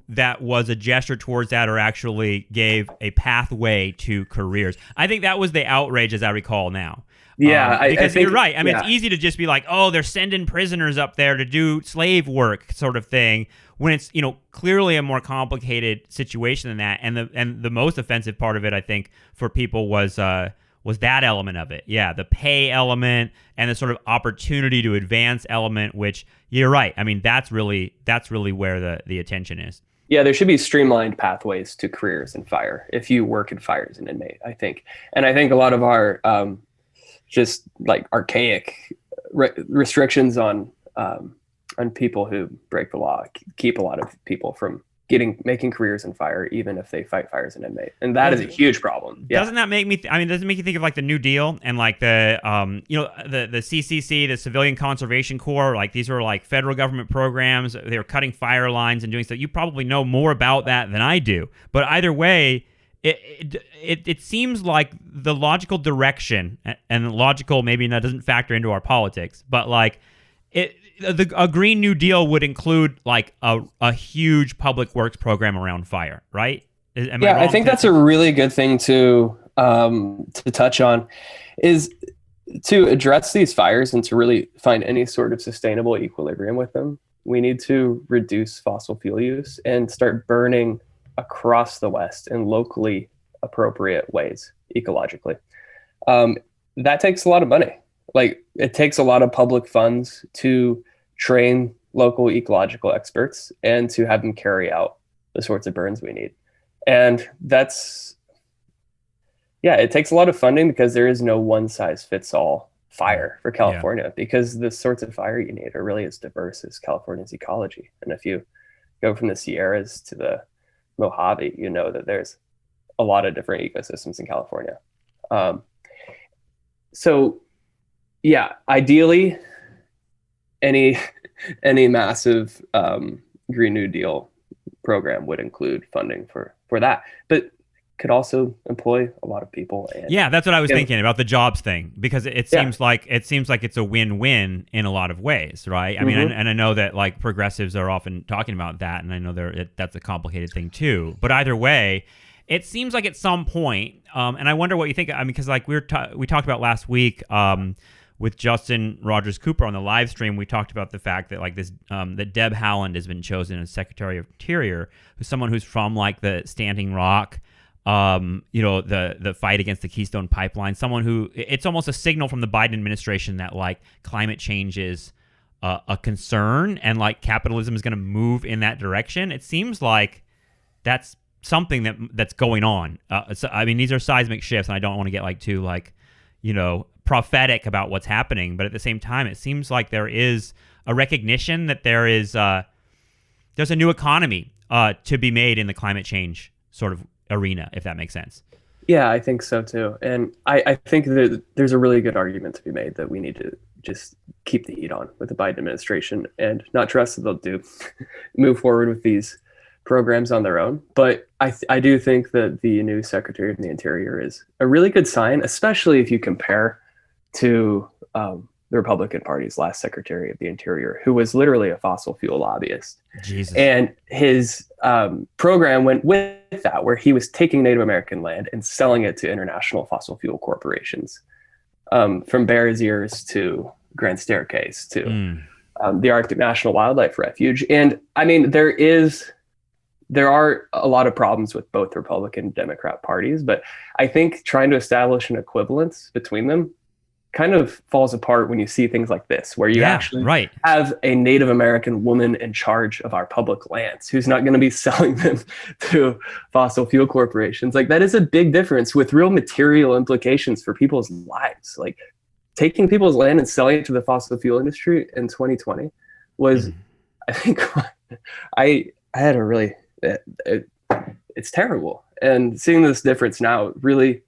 that was a gesture towards that, or actually gave a pathway to careers. I think that was the outrage, as I recall now. Yeah, because I think, you're right. I mean, it's easy to just be like, oh, they're sending prisoners up there to do slave work sort of thing, when it's, clearly a more complicated situation than that. And the most offensive part of it, I think, for people was that element of it. Yeah, the pay element and the sort of opportunity to advance element, which you're right. I mean, that's really where the attention is. Yeah, there should be streamlined pathways to careers in fire if you work in fire as an inmate, I think. And I think a lot of our just like archaic restrictions on people who break the law keep a lot of people from making careers in fire, even if they fight fire as an inmate, and that is a huge problem. Yeah. Doesn't that make me? Does it make you think of like the New Deal and like the the CCC, the Civilian Conservation Corps? Like these are like federal government programs. They were cutting fire lines and doing stuff. You probably know more about that than I do. But either way, it seems like the logical direction, and logical maybe that doesn't factor into our politics, but like a Green New Deal would include like a huge public works program around fire, right? I think that's a really good thing to touch on, is to address these fires and to really find any sort of sustainable equilibrium with them. We need to reduce fossil fuel use and start burning across the West in locally appropriate ways, ecologically. That takes a lot of money. Like it takes a lot of public funds to train local ecological experts and to have them carry out the sorts of burns we need. And it takes a lot of funding because there is no one size fits all fire for California, because the sorts of fire you need are really as diverse as California's ecology. And if you go from the Sierras to the Mojave, you know that there's a lot of different ecosystems in California. Ideally, any massive Green New Deal program would include funding for that, but could also employ a lot of people. And, that's what I was thinking about the jobs thing, because it seems like it's a win-win in a lot of ways, right? I mean, and I know that like progressives are often talking about that, and I know that's a complicated thing too. But either way, it seems like at some point, and I wonder what you think. I mean, because like we talked about last week with Justin Rogers Cooper on the live stream, we talked about the fact that like this that Deb Haaland has been chosen as Secretary of Interior, who's someone who's from like the Standing Rock the fight against the Keystone Pipeline. Someone who, it's almost a signal from the Biden administration that like climate change is a concern and like capitalism is going to move in that direction. It seems like that's something that's going on. So, I mean, these are seismic shifts, and I don't want to get like too like, prophetic about what's happening. But at the same time, it seems like there is a recognition that there's a new economy to be made in the climate change sort of arena, if that makes sense. Yeah, I think so too. And I think that there's a really good argument to be made that we need to just keep the heat on with the Biden administration and not trust that they'll move forward with these programs on their own. But I do think that the new Secretary of the Interior is a really good sign, especially if you compare to the Republican Party's last Secretary of the Interior, who was literally a fossil fuel lobbyist. Jesus. And his program went with that, where he was taking Native American land and selling it to international fossil fuel corporations, from Bears Ears to Grand Staircase to the Arctic National Wildlife Refuge. And I mean, there are a lot of problems with both Republican and Democrat parties, but I think trying to establish an equivalence between them kind of falls apart when you see things like this, where you actually have a Native American woman in charge of our public lands who's not going to be selling them to fossil fuel corporations. Like, that is a big difference with real material implications for people's lives. Like, taking people's land and selling it to the fossil fuel industry in 2020 was, I think, I had a really, it's terrible. And seeing this difference now really,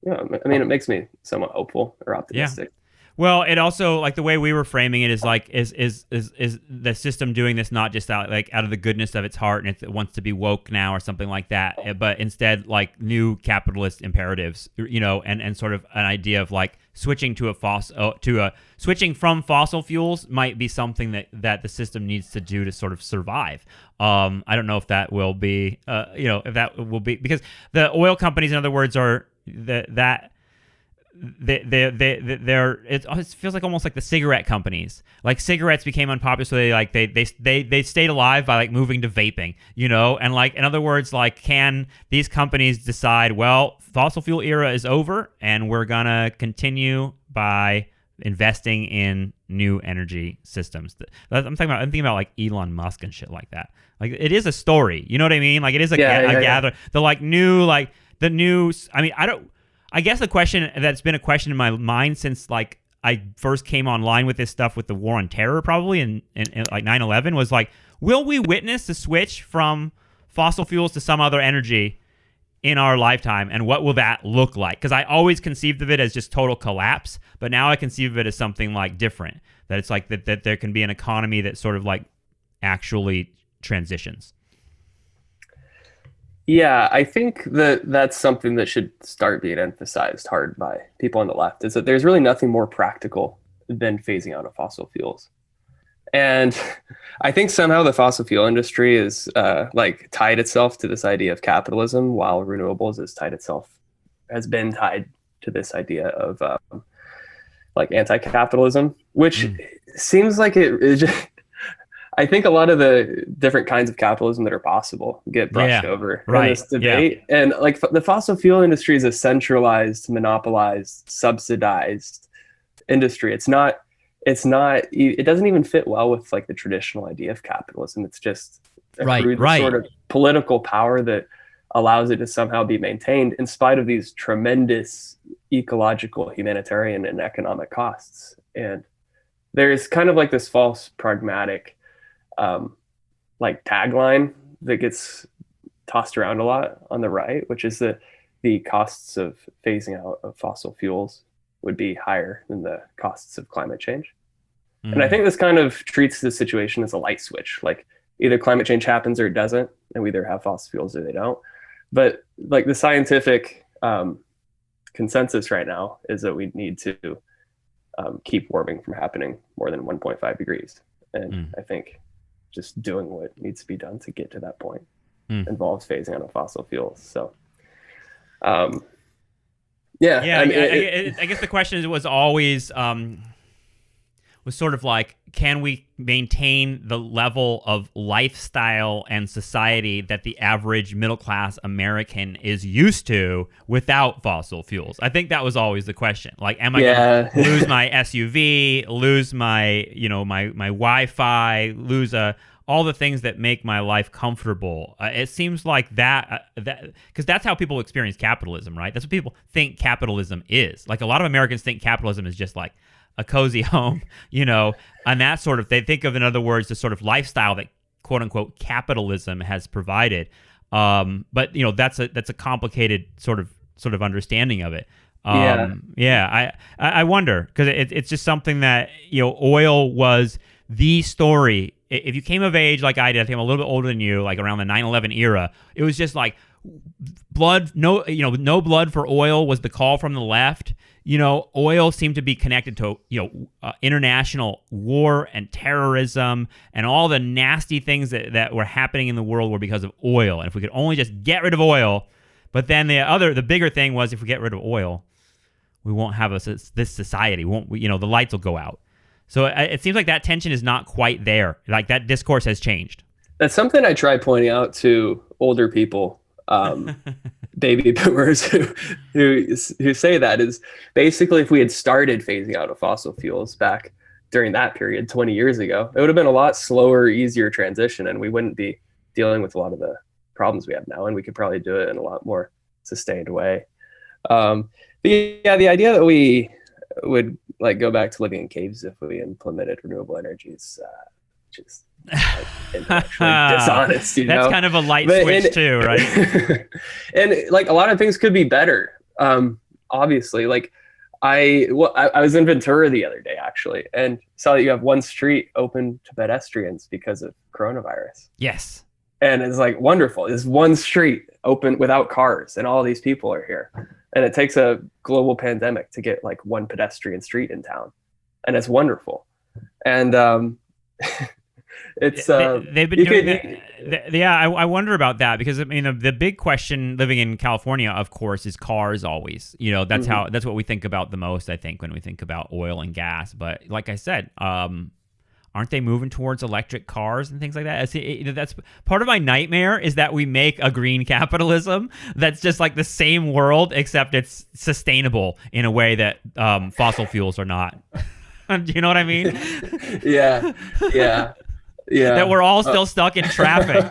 I mean, it makes me somewhat hopeful or optimistic. Yeah. Well, it also, like, the way we were framing it is like, is the system doing this not just out of the goodness of its heart and it wants to be woke now or something like that, but instead like new capitalist imperatives, and sort of an idea of like switching switching from fossil fuels might be something that the system needs to do to sort of survive. I don't know if that will be, because the oil companies, in other words, are they're it feels like almost like the cigarette companies. Like, cigarettes became unpopular, so they stayed alive by like moving to vaping, and like, in other words, like, can these companies decide, well, fossil fuel era is over and we're gonna continue by investing in new energy systems? I'm thinking about like Elon Musk and shit like that. Like, it is a story, you know what I mean? Like, it is a gather the like new, like the new, I mean, I guess the question that's been a question in my mind since like I first came online with this stuff with the war on terror, probably in like 9/11, was like, will we witness the switch from fossil fuels to some other energy in our lifetime, and what will that look like? Because I always conceived of it as just total collapse, but now I conceive of it as something like different, that it's like that there can be an economy that sort of like actually transitions. Yeah, I think that's something that should start being emphasized hard by people on the left, is that there's really nothing more practical than phasing out of fossil fuels. And I think somehow the fossil fuel industry is like tied itself to this idea of capitalism, while renewables has been tied to this idea of like anti-capitalism, which seems like it is just, I think a lot of the different kinds of capitalism that are possible get brushed over in this debate. Yeah. And like the fossil fuel industry is a centralized, monopolized, subsidized industry. It doesn't even fit well with like the traditional idea of capitalism. It's just a sort of political power that allows it to somehow be maintained in spite of these tremendous ecological, humanitarian, and economic costs. And there's kind of like this false pragmatic like tagline that gets tossed around a lot on the right, which is that the costs of phasing out of fossil fuels would be higher than the costs of climate change. And I think this kind of treats the situation as a light switch. Like, either climate change happens or it doesn't, and we either have fossil fuels or they don't. But like, the scientific consensus right now is that we need to keep warming from happening more than 1.5 degrees. And I think just doing what needs to be done to get to that point involves phasing out of fossil fuels. So, I guess the question was always, was sort of like, can we maintain the level of lifestyle and society that the average middle-class American is used to without fossil fuels? I think that was always the question. Like, am I going to lose my SUV, lose my, my Wi-Fi, lose all the things that make my life comfortable? It seems like that because that's how people experience capitalism, right? That's what people think capitalism is. Like, a lot of Americans think capitalism is just like a cozy home, and that sort of, they think of, in other words, the sort of lifestyle that quote unquote capitalism has provided. But that's a complicated sort of understanding of it. I wonder, because it's just something that, oil was the story. If you came of age like I did, I think I'm a little bit older than you, like around the 9/11 era, it was just like no blood for oil was the call from the left. Oil seemed to be connected to, international war and terrorism, and all the nasty things that were happening in the world were because of oil. And if we could only just get rid of oil, but then the bigger thing was, if we get rid of oil, we won't have this society. The lights will go out. So it seems like that tension is not quite there. Like, that discourse has changed. That's something I try pointing out to older people, baby boomers who say that, is basically, if we had started phasing out of fossil fuels back during that period 20 years ago, it would have been a lot slower, easier transition, and we wouldn't be dealing with a lot of the problems we have now, and we could probably do it in a lot more sustained way. But yeah, the idea that we would like go back to living in caves if we implemented renewable energies, just intellectually dishonest. That's kind of a light switch too, right? And like, a lot of things could be better. Obviously, like I was in Ventura the other day actually, and saw that you have one street open to pedestrians because of coronavirus. Yes. And it's like, wonderful. There's one street open without cars, and all these people are here. And it takes a global pandemic to get like one pedestrian street in town, and it's wonderful. And it's they've been doing that. Yeah, I wonder about that, because I mean, the big question living in California, of course, is cars. Always, that's that's what we think about the most, I think, when we think about oil and gas. But like I said, aren't they moving towards electric cars and things like that? That's part of my nightmare, is that we make a green capitalism that's just like the same world, except it's sustainable in a way that fossil fuels are not. Do you know what I mean? Yeah. That we're all still stuck in traffic,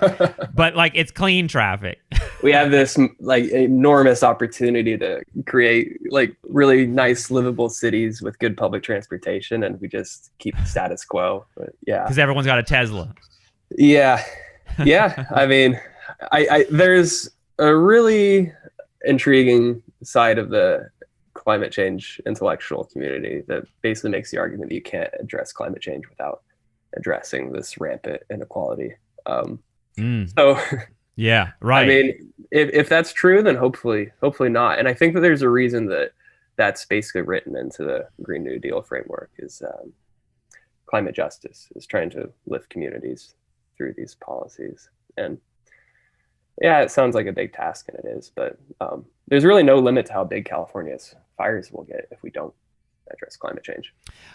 but like, it's clean traffic. We have this like enormous opportunity to create like really nice livable cities with good public transportation, and we just keep the status quo. But yeah, because everyone's got a Tesla. Yeah. I mean, I there's a really intriguing side of the climate change intellectual community that basically makes the argument that you can't address climate change without addressing this rampant inequality. So yeah, right. I mean, if that's true, then hopefully not. And I think that there's a reason that that's basically written into the Green New Deal framework, is climate justice, is trying to lift communities through these policies. And yeah, it sounds like a big task, and it is, but there's really no limit to how big California's fires will get if we don't address climate change.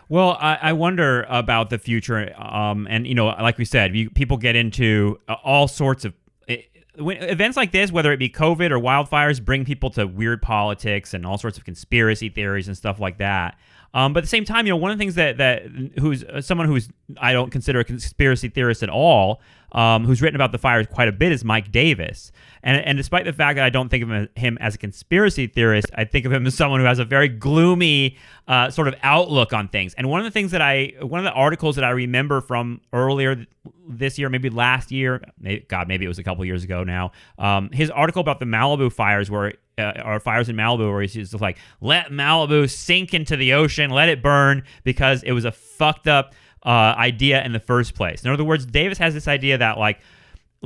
Well, I wonder about the future. And, like we said, people get into all sorts of when events like this, whether it be COVID or wildfires, bring people to weird politics and all sorts of conspiracy theories and stuff like that. But at the same time, one of the things that who's someone who's, I don't consider a conspiracy theorist at all, who's written about the fires quite a bit, is Mike Davis. And despite the fact that I don't think of him as a conspiracy theorist, I think of him as someone who has a very gloomy sort of outlook on things. And one of the articles that I remember from earlier this year, maybe last year, maybe it was a couple years ago now, his article about the Malibu fires, or fires in Malibu, where he's just like, let Malibu sink into the ocean, let it burn, because it was a fucked up idea in the first place. In other words, Davis has this idea that, like,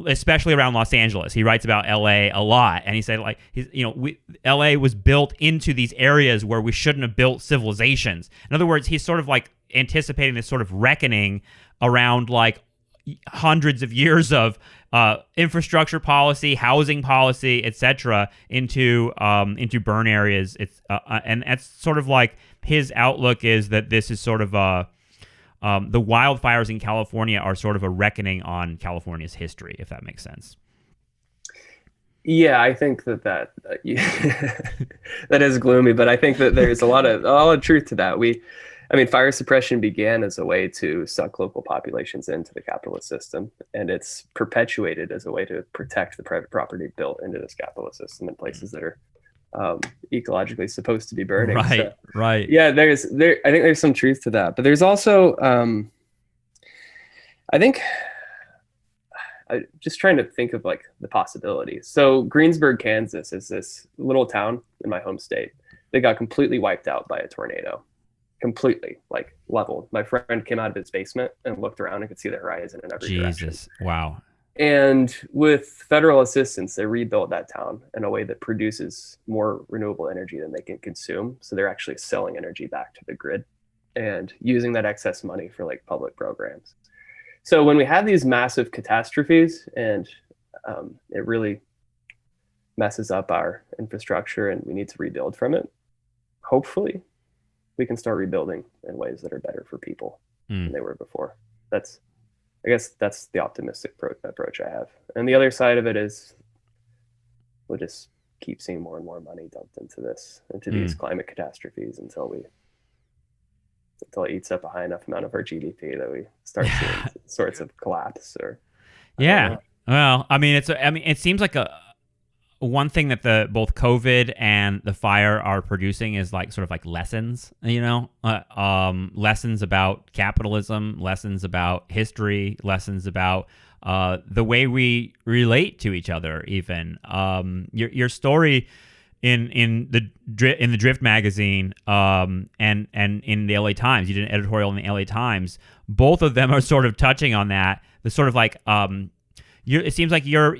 especially around Los Angeles, he writes about LA a lot, and he said, like, LA was built into these areas where we shouldn't have built civilizations. In other words, he's sort of like anticipating this sort of reckoning around like hundreds of years of infrastructure policy, housing policy, etc., into burn areas. And that's sort of like his outlook, is that this is sort of the wildfires in California are sort of a reckoning on California's history, if that makes sense. Yeah, I think that that is gloomy, but I think that there's a lot of truth to that. I mean, fire suppression began as a way to suck local populations into the capitalist system, and it's perpetuated as a way to protect the private property built into this capitalist system in places that are ecologically supposed to be burning. Right, so, right. Yeah, I think there's some truth to that, but there's also, I think, I'm just trying to think of like the possibilities. So Greensburg, Kansas is this little town in my home state. They got completely wiped out by a tornado, completely like leveled. My friend came out of his basement and looked around and could see the horizon in every direction. Wow. And with federal assistance, they rebuilt that town in a way that produces more renewable energy than they can consume. So they're actually selling energy back to the grid and using that excess money for like public programs. So when we have these massive catastrophes and it really messes up our infrastructure and we need to rebuild from it, hopefully we can start rebuilding in ways that are better for people than they were before. I guess that's the optimistic approach I have. And the other side of it is we'll just keep seeing more and more money dumped into these climate catastrophes until it eats up a high enough amount of our GDP that we start seeing sorts of collapse. Well, I mean, it seems like one thing that both COVID and the fire are producing is like sort of like lessons, lessons about capitalism, lessons about history, lessons about the way we relate to each other. Even your story in the Drift magazine and in the LA Times, you did an editorial in the LA Times. Both of them are sort of touching on that. The sort of like it seems like you're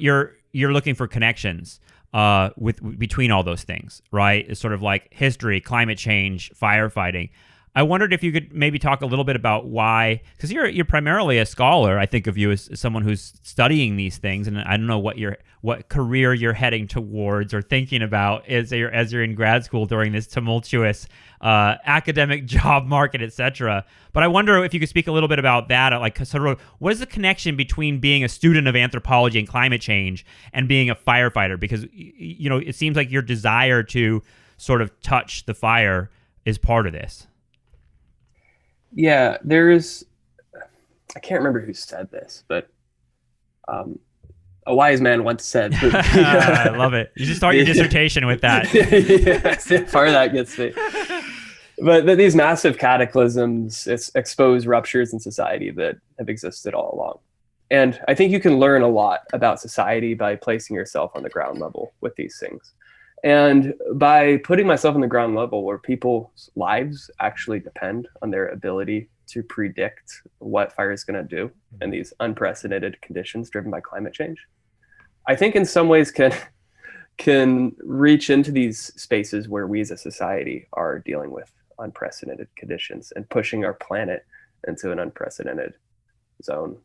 looking for connections between all those things, right? It's sort of like history, climate change, firefighting. I wondered if you could maybe talk a little bit about why, because you're primarily a scholar. I think of you as someone who's studying these things, and I don't know what career you're heading towards or thinking about as you're in grad school during this tumultuous academic job market, etc. But I wonder if you could speak a little bit about that, like sort of what is the connection between being a student of anthropology and climate change and being a firefighter? Because it seems like your desire to sort of touch the fire is part of this. Yeah, I can't remember who said this, but a wise man once said, I love it. You should start your dissertation with that. Yeah, far that gets me. But these massive cataclysms expose ruptures in society that have existed all along. And I think you can learn a lot about society by placing yourself on the ground level with these things. And by putting myself on the ground level where people's lives actually depend on their ability to predict what fire is going to do in these unprecedented conditions driven by climate change, I think in some ways can reach into these spaces where we as a society are dealing with unprecedented conditions and pushing our planet into an unprecedented zone.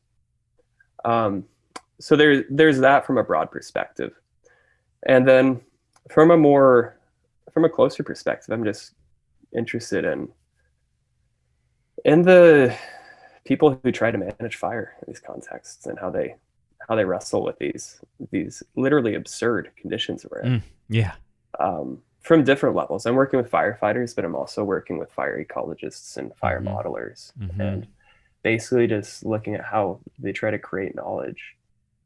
So there's that from a broad perspective. And then from a closer perspective, I'm just interested in the people who try to manage fire in these contexts and how they wrestle with these literally absurd conditions we're in. From different levels. I'm working with firefighters, but I'm also working with fire ecologists and fire modelers, and basically just looking at how they try to create knowledge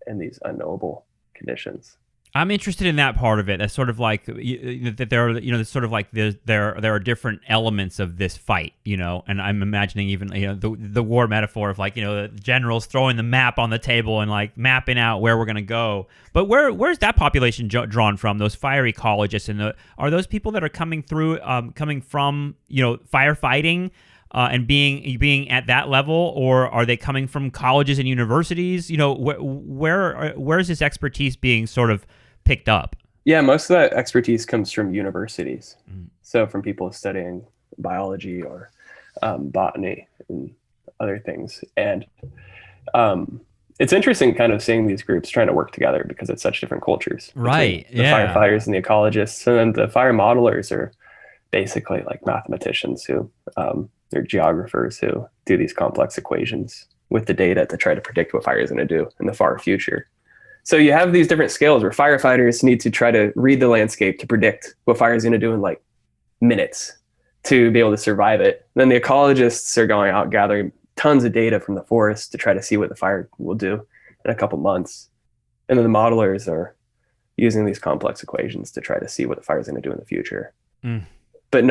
in these unknowable conditions. I'm interested in that part of it. That's sort of like that there are, sort of like there are different elements of this fight, and I'm imagining even, the war metaphor of like, the generals throwing the map on the table and like mapping out where we're going to go. But where's that population drawn from? Those fire ecologists, and are those people that are coming from, firefighting, and being at that level, or are they coming from colleges and universities? Where is this expertise being sort of picked up? Yeah, most of that expertise comes from universities. So from people studying biology or botany and other things. And it's interesting kind of seeing these groups trying to work together because it's such different cultures. Right. The firefighters and the ecologists, and then the fire modelers are basically like mathematicians who They're geographers who do these complex equations with the data to try to predict what fire is going to do in the far future. So you have these different scales where firefighters need to try to read the landscape to predict what fire is going to do in like minutes to be able to survive it. Then the ecologists are going out gathering tons of data from the forest to try to see what the fire will do in a couple months. And then the modelers are using these complex equations to try to see what the fire is going to do in the future. But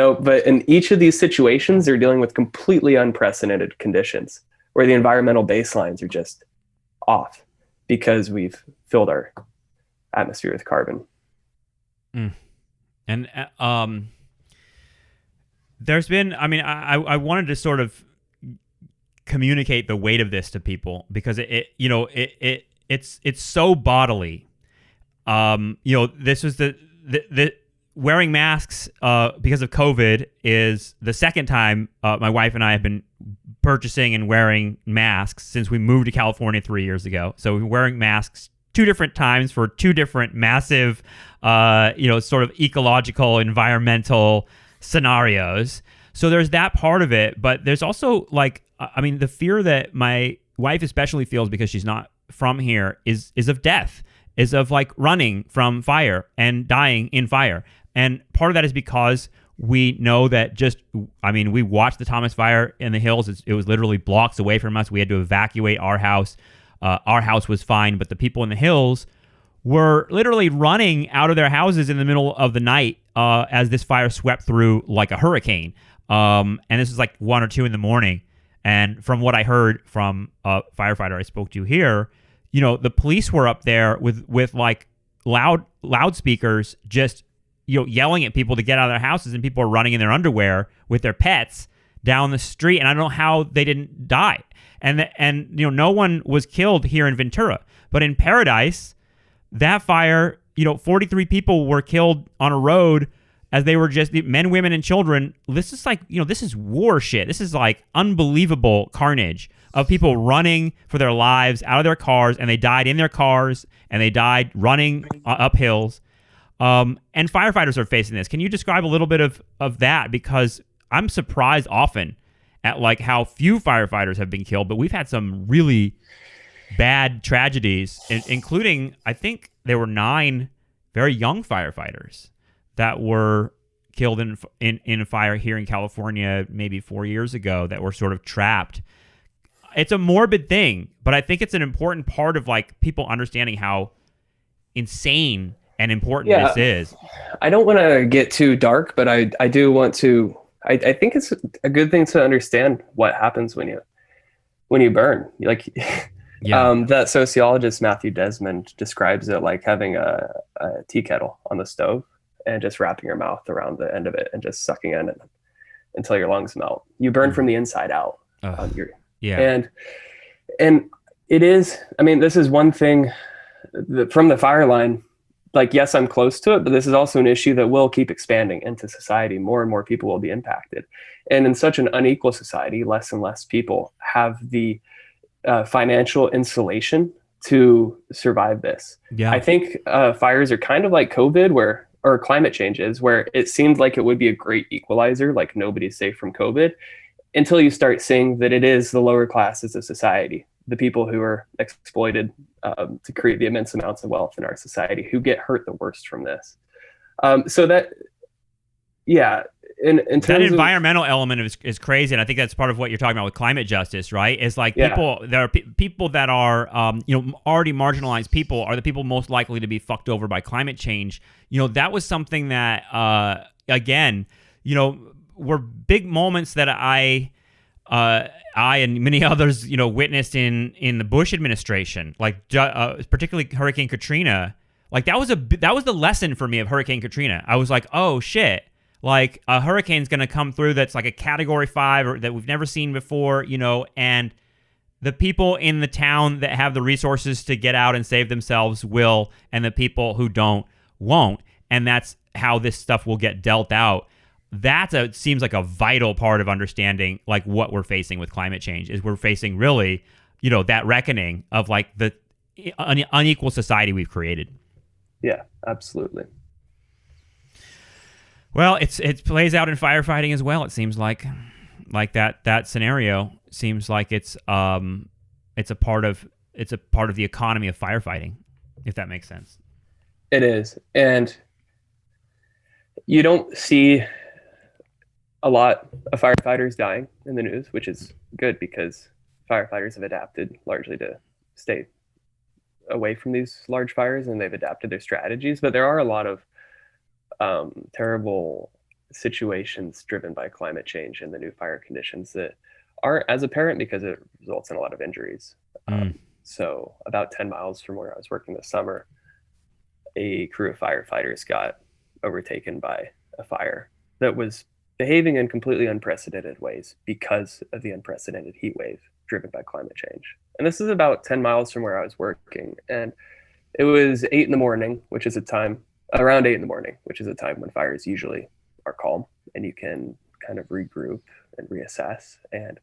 in each of these situations, they're dealing with completely unprecedented conditions where the environmental baselines are just off because we've filled our atmosphere with carbon. And there's been, I mean, I wanted to sort of communicate the weight of this to people because it's so bodily. This was the wearing masks because of COVID is the second time my wife and I have been purchasing and wearing masks since we moved to California 3 years ago. So we're wearing masks 2 different times for 2 different massive, sort of ecological, environmental scenarios. So there's that part of it, but there's also the fear that my wife especially feels because she's not from here is of death, is of like running from fire and dying in fire. And part of that is because we know that we watched the Thomas Fire in the hills. It was literally blocks away from us. We had to evacuate our house. Our house was fine, but the people in the hills were literally running out of their houses in the middle of the night as this fire swept through like a hurricane. And this was like 1 or 2 in the morning. And from what I heard from a firefighter I spoke to here, the police were up there with like loudspeakers just yelling at people to get out of their houses, and people are running in their underwear with their pets down the street. And I don't know how they didn't die. And no one was killed here in Ventura, but in Paradise, that fire, 43 people were killed on a road as they were just men, women, and children. This is like, this is war shit. This is like unbelievable carnage of people running for their lives out of their cars, and they died in their cars, and they died running up hills. And firefighters are facing this. Can you describe a little bit of that? Because I'm surprised often at like how few firefighters have been killed, but we've had some really bad tragedies, including, I think there were 9 very young firefighters that were killed in a fire here in California maybe 4 years ago that were sort of trapped. It's a morbid thing, but I think it's an important part of like people understanding how insane and important this is. I don't want to get too dark, but I do want to. I think it's a good thing to understand what happens when you burn. Like, that sociologist Matthew Desmond describes it like having a tea kettle on the stove and just wrapping your mouth around the end of it and just sucking in it until your lungs melt. You burn from the inside out. And it is. I mean, this is one thing from the fire line. Like, yes, I'm close to it, but this is also an issue that will keep expanding into society. More and more people will be impacted. And in such an unequal society, less and less people have the financial insulation to survive this. Yeah. I think fires are kind of like COVID or climate change is, where it seemed like it would be a great equalizer, like nobody's safe from COVID, until you start seeing that it is the lower classes of society, the people who are exploited to create the immense amounts of wealth in our society, who get hurt the worst from this. In terms that environmental element is crazy, and I think that's part of what you're talking about with climate justice, right? Is like people that are already marginalized people are the people most likely to be fucked over by climate change. That was something that were big moments that I and many others, witnessed in the Bush administration, like particularly Hurricane Katrina. Like that was the lesson for me of Hurricane Katrina. I was like, oh shit, like a hurricane's gonna come through that's like a Category 5 or that we've never seen before, and the people in the town that have the resources to get out and save themselves will, and the people who don't won't, and that's how this stuff will get dealt out. Seems like a vital part of understanding like what we're facing with climate change is we're facing really, that reckoning of like the unequal society we've created. Yeah, absolutely. Well, it plays out in firefighting as well, it seems like. like that scenario seems like it's a part of the economy of firefighting, if that makes sense. It is. And you don't see a lot of firefighters dying in the news, which is good because firefighters have adapted largely to stay away from these large fires, and they've adapted their strategies. But there are a lot of terrible situations driven by climate change and the new fire conditions that aren't as apparent because it results in a lot of injuries. So about 10 miles from where I was working this summer, a crew of firefighters got overtaken by a fire that was behaving in completely unprecedented ways because of the unprecedented heat wave driven by climate change. And this is about 10 miles from where I was working. And it was 8 in the morning, which is around 8 in the morning, which is a time when fires usually are calm and you can kind of regroup and reassess. And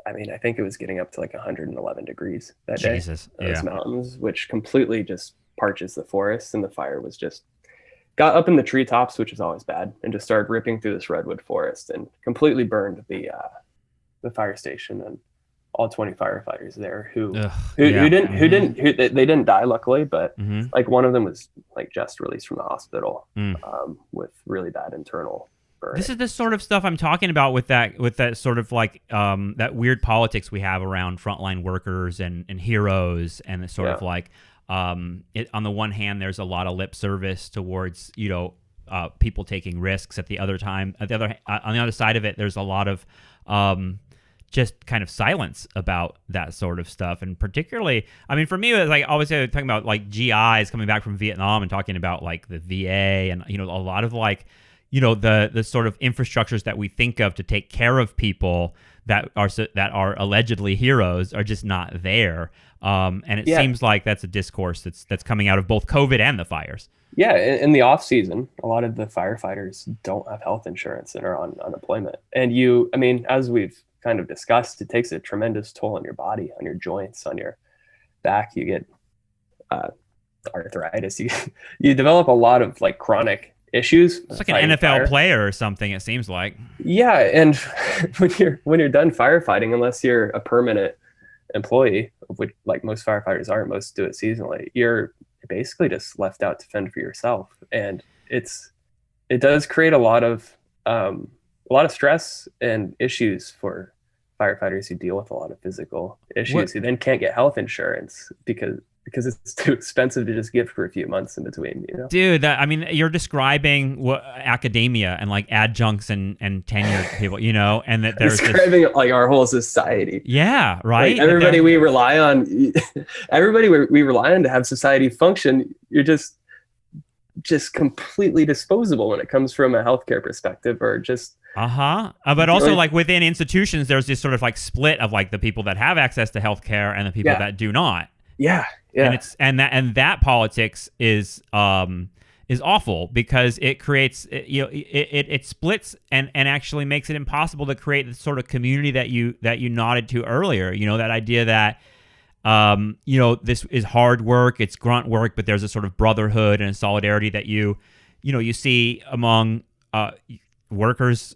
I mean, I think it was getting up to like 111 degrees that day in those mountains, which completely just parches the forest. And the fire was just got up in the treetops, which is always bad, and just started ripping through this redwood forest and completely burned the fire station and all 20 firefighters there who didn't die, luckily, but like one of them was like just released from the hospital with really bad internal burning. This is the sort of stuff I'm talking about with that sort of like that weird politics we have around frontline workers and heroes, and the sort of like on the one hand there's a lot of lip service towards people taking risks. On the other side of it, there's a lot of just kind of silence about that sort of stuff. And particularly, I mean, for me, it was like always talking about like GIs coming back from Vietnam and talking about like the VA and, a lot of like, the sort of infrastructures that we think of to take care of people that are allegedly heroes are just not there. And it seems like that's a discourse that's coming out of both COVID and the fires. Yeah. In the off season, a lot of the firefighters don't have health insurance and are on unemployment. And as we've kind of discussed, it takes a tremendous toll on your body, on your joints, on your back. You get arthritis. You develop a lot of like chronic issues. It's like an NFL player or something, it seems like. Yeah, and when you're done firefighting, unless you're a permanent employee, which like most firefighters are, most do it seasonally, you're basically just left out to fend for yourself. And it does create a lot of stress and issues for firefighters who deal with a lot of physical issues, who then can't get health insurance because it's too expensive to just give for a few months in between. Dude, you're describing what academia and like adjuncts and tenured people, and that there's describing like our whole society. Yeah, right. Like everybody we rely on to have society function. You're just completely disposable when it comes from a healthcare perspective, or just but also like within institutions, there's this sort of like split of like the people that have access to healthcare and the people that do not. Yeah. And that politics is awful because it creates it splits and actually makes it impossible to create the sort of community that you nodded to earlier. That idea that this is hard work, it's grunt work, but there's a sort of brotherhood and a solidarity that you see among workers,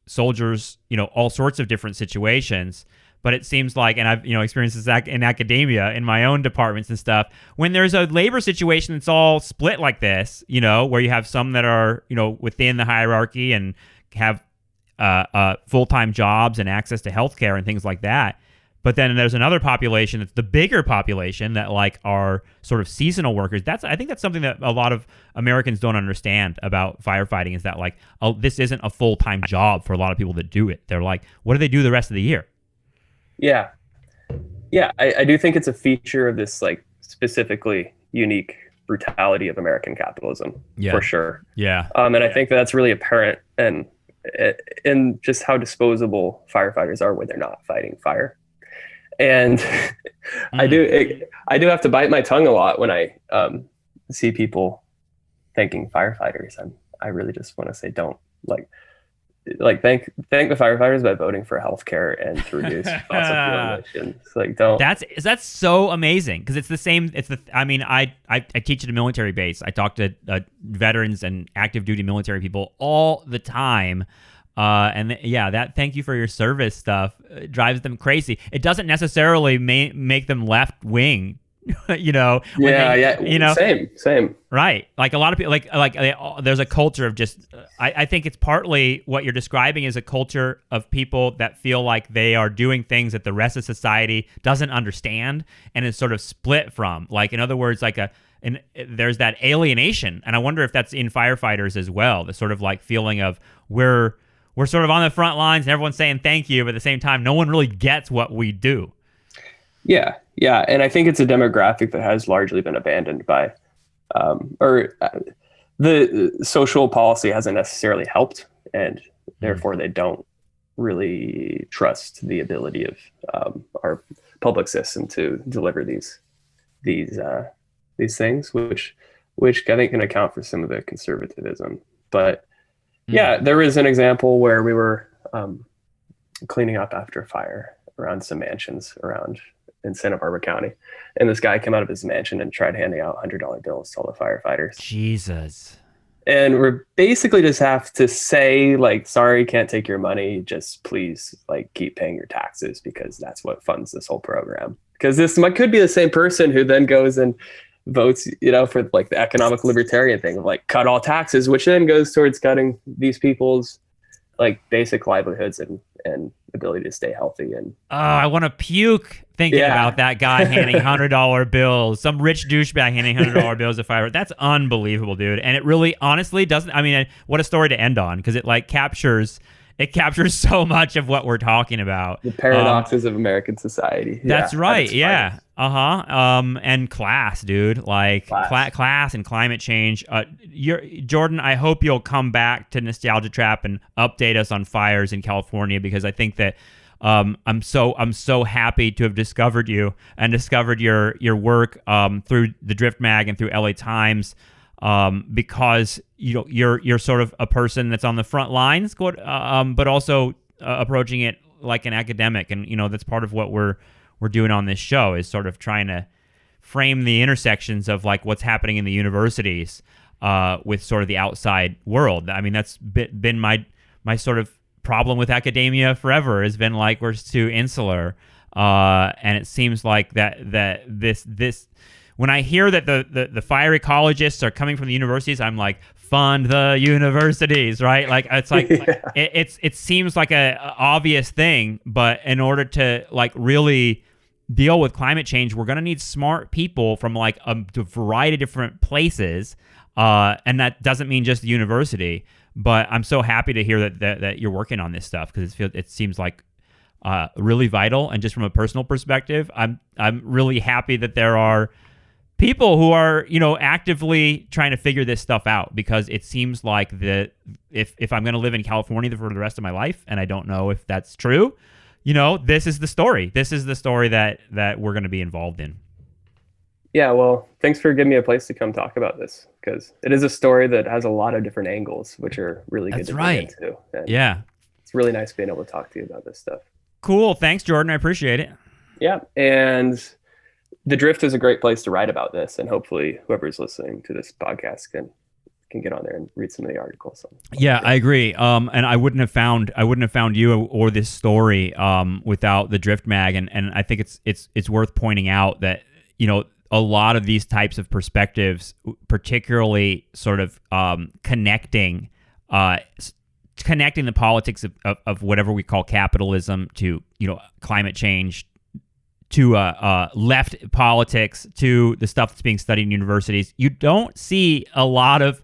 soldiers, all sorts of different situations. But it seems like, and I've experienced this in academia, in my own departments and stuff, when there's a labor situation that's all split like this, where you have some that are within the hierarchy and have full-time jobs and access to healthcare and things like that. But then there's another population that's the bigger population that like are sort of seasonal workers. I think that's something that a lot of Americans don't understand about firefighting, is that like, this isn't a full-time job for a lot of people that do it. They're like, what do they do the rest of the year? Yeah. I do think it's a feature of this like specifically unique brutality of American capitalism, for sure. Yeah. And I think that's really apparent in just how disposable firefighters are when they're not fighting fire. And I do have to bite my tongue a lot when I see people thanking firefighters. I really just want to say, don't thank the firefighters by voting for healthcare and to reduce fossil fuel emissions. Like, don't. That's so amazing, because it's the same. I teach at a military base. I talk to veterans and active duty military people all the time That thank you for your service stuff drives them crazy. It doesn't necessarily make them left wing, Same. Right. Like a lot of people, there's a culture of just, I think it's partly what you're describing is a culture of people that feel like they are doing things that the rest of society doesn't understand and is sort of split from. Like, in other words, there's that alienation. And I wonder if that's in firefighters as well, the sort of like feeling of we're sort of on the front lines and everyone's saying thank you, but at the same time, no one really gets what we do. Yeah. And I think it's a demographic that has largely been abandoned by, the social policy hasn't necessarily helped, and therefore they don't really trust the ability of our public system to deliver these things, which I think can account for some of the conservatism. But there was an example where we were cleaning up after a fire around some mansions around in Santa Barbara County, and this guy came out of his mansion and tried handing out $100 bills to all the firefighters. Jesus. And we're basically just have to say, like, sorry, can't take your money. Just please, like, keep paying your taxes, because that's what funds this whole program. Because this could be the same person who then goes and votes, for like the economic libertarian thing of like cut all taxes, which then goes towards cutting these people's like basic livelihoods and ability to stay healthy. And I want to puke thinking about that guy handing $100 bills, some rich douchebag handing $100 bills to fire. That's unbelievable, dude. And it really, honestly, doesn't. I mean, what a story to end on, because it like captures so much of what we're talking about. The paradoxes of American society. That's right. Yeah. And class, dude. Like class and climate change. Jordan, I hope you'll come back to Nostalgia Trap and update us on fires in California, because I think that I'm so happy to have discovered you and discovered your work through the Drift Mag and through LA Times. Because you're sort of a person that's on the front lines, but also approaching it like an academic, and that's part of what we're doing on this show, is sort of trying to frame the intersections of like what's happening in the universities with sort of the outside world. I mean, that's been my sort of problem with academia forever, has been like we're too insular, and it seems like that this. When I hear that the fire ecologists are coming from the universities, I'm like, fund the universities, right? Like it's like it seems like a obvious thing, but in order to like really deal with climate change, we're gonna need smart people from like a variety of different places, and that doesn't mean just the university. But I'm so happy to hear that you're working on this stuff, because it seems like really vital. And just from a personal perspective, I'm really happy that there are people who are, actively trying to figure this stuff out, because it seems like that if I'm going to live in California for the rest of my life, and I don't know if that's true, this is the story. This is the story that we're going to be involved in. Yeah, well, thanks for giving me a place to come talk about this, because it is a story that has a lot of different angles, which are really good to dig into. And it's really nice being able to talk to you about this stuff. Cool. Thanks, Jordan. I appreciate it. Yeah, and The Drift is a great place to write about this, and hopefully whoever's listening to this podcast can get on there and read some of the articles. Yeah, I agree. And I wouldn't have found you or this story without the Drift Mag, and I think it's worth pointing out that a lot of these types of perspectives, particularly sort of connecting the politics of whatever we call capitalism to climate change, to left politics, to the stuff that's being studied in universities. You don't see a lot of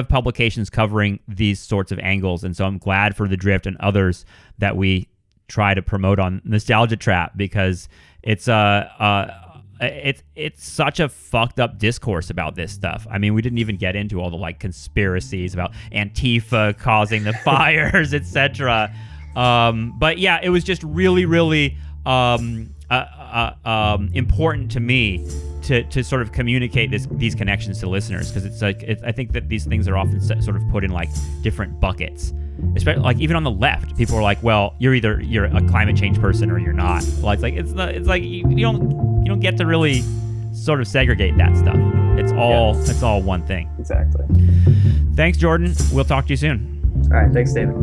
publications covering these sorts of angles, and so I'm glad for the Drift and others that we try to promote on Nostalgia Trap, because it's such a fucked up discourse about this stuff. I mean, we didn't even get into all the like conspiracies about Antifa causing the fires, etc. But yeah, it was just really, really important to me to sort of communicate these connections to listeners, because it's like I think that these things are often sort of put in like different buckets, especially like even on the left. People are like, well, you're a climate change person or you're not. Well, it's like you don't get to really sort of segregate that stuff. It's all one thing. Exactly. Thanks, Jordan. We'll talk to you soon. All right. Thanks, David.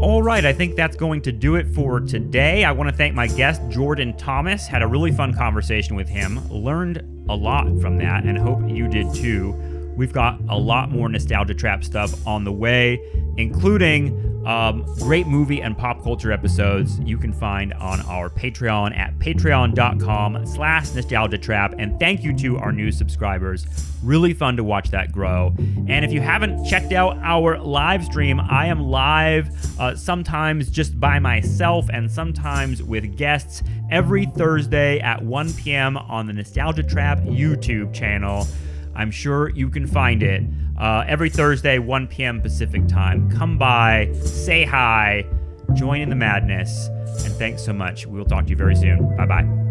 All right, I think that's going to do it for today. I want to thank my guest, Jordan Thomas. Had a really fun conversation with him. Learned a lot from that, and hope you did too. We've got a lot more Nostalgia Trap stuff on the way, including great movie and pop culture episodes you can find on our Patreon at patreon.com/nostalgiatrap. And thank you to our new subscribers. Really fun to watch that grow. And if you haven't checked out our live stream, I am live sometimes just by myself and sometimes with guests every Thursday at 1 p.m. on the Nostalgia Trap YouTube channel. I'm sure you can find it every Thursday, 1 p.m. Pacific time. Come by, say hi, join in the madness, and thanks so much. We'll talk to you very soon. Bye-bye.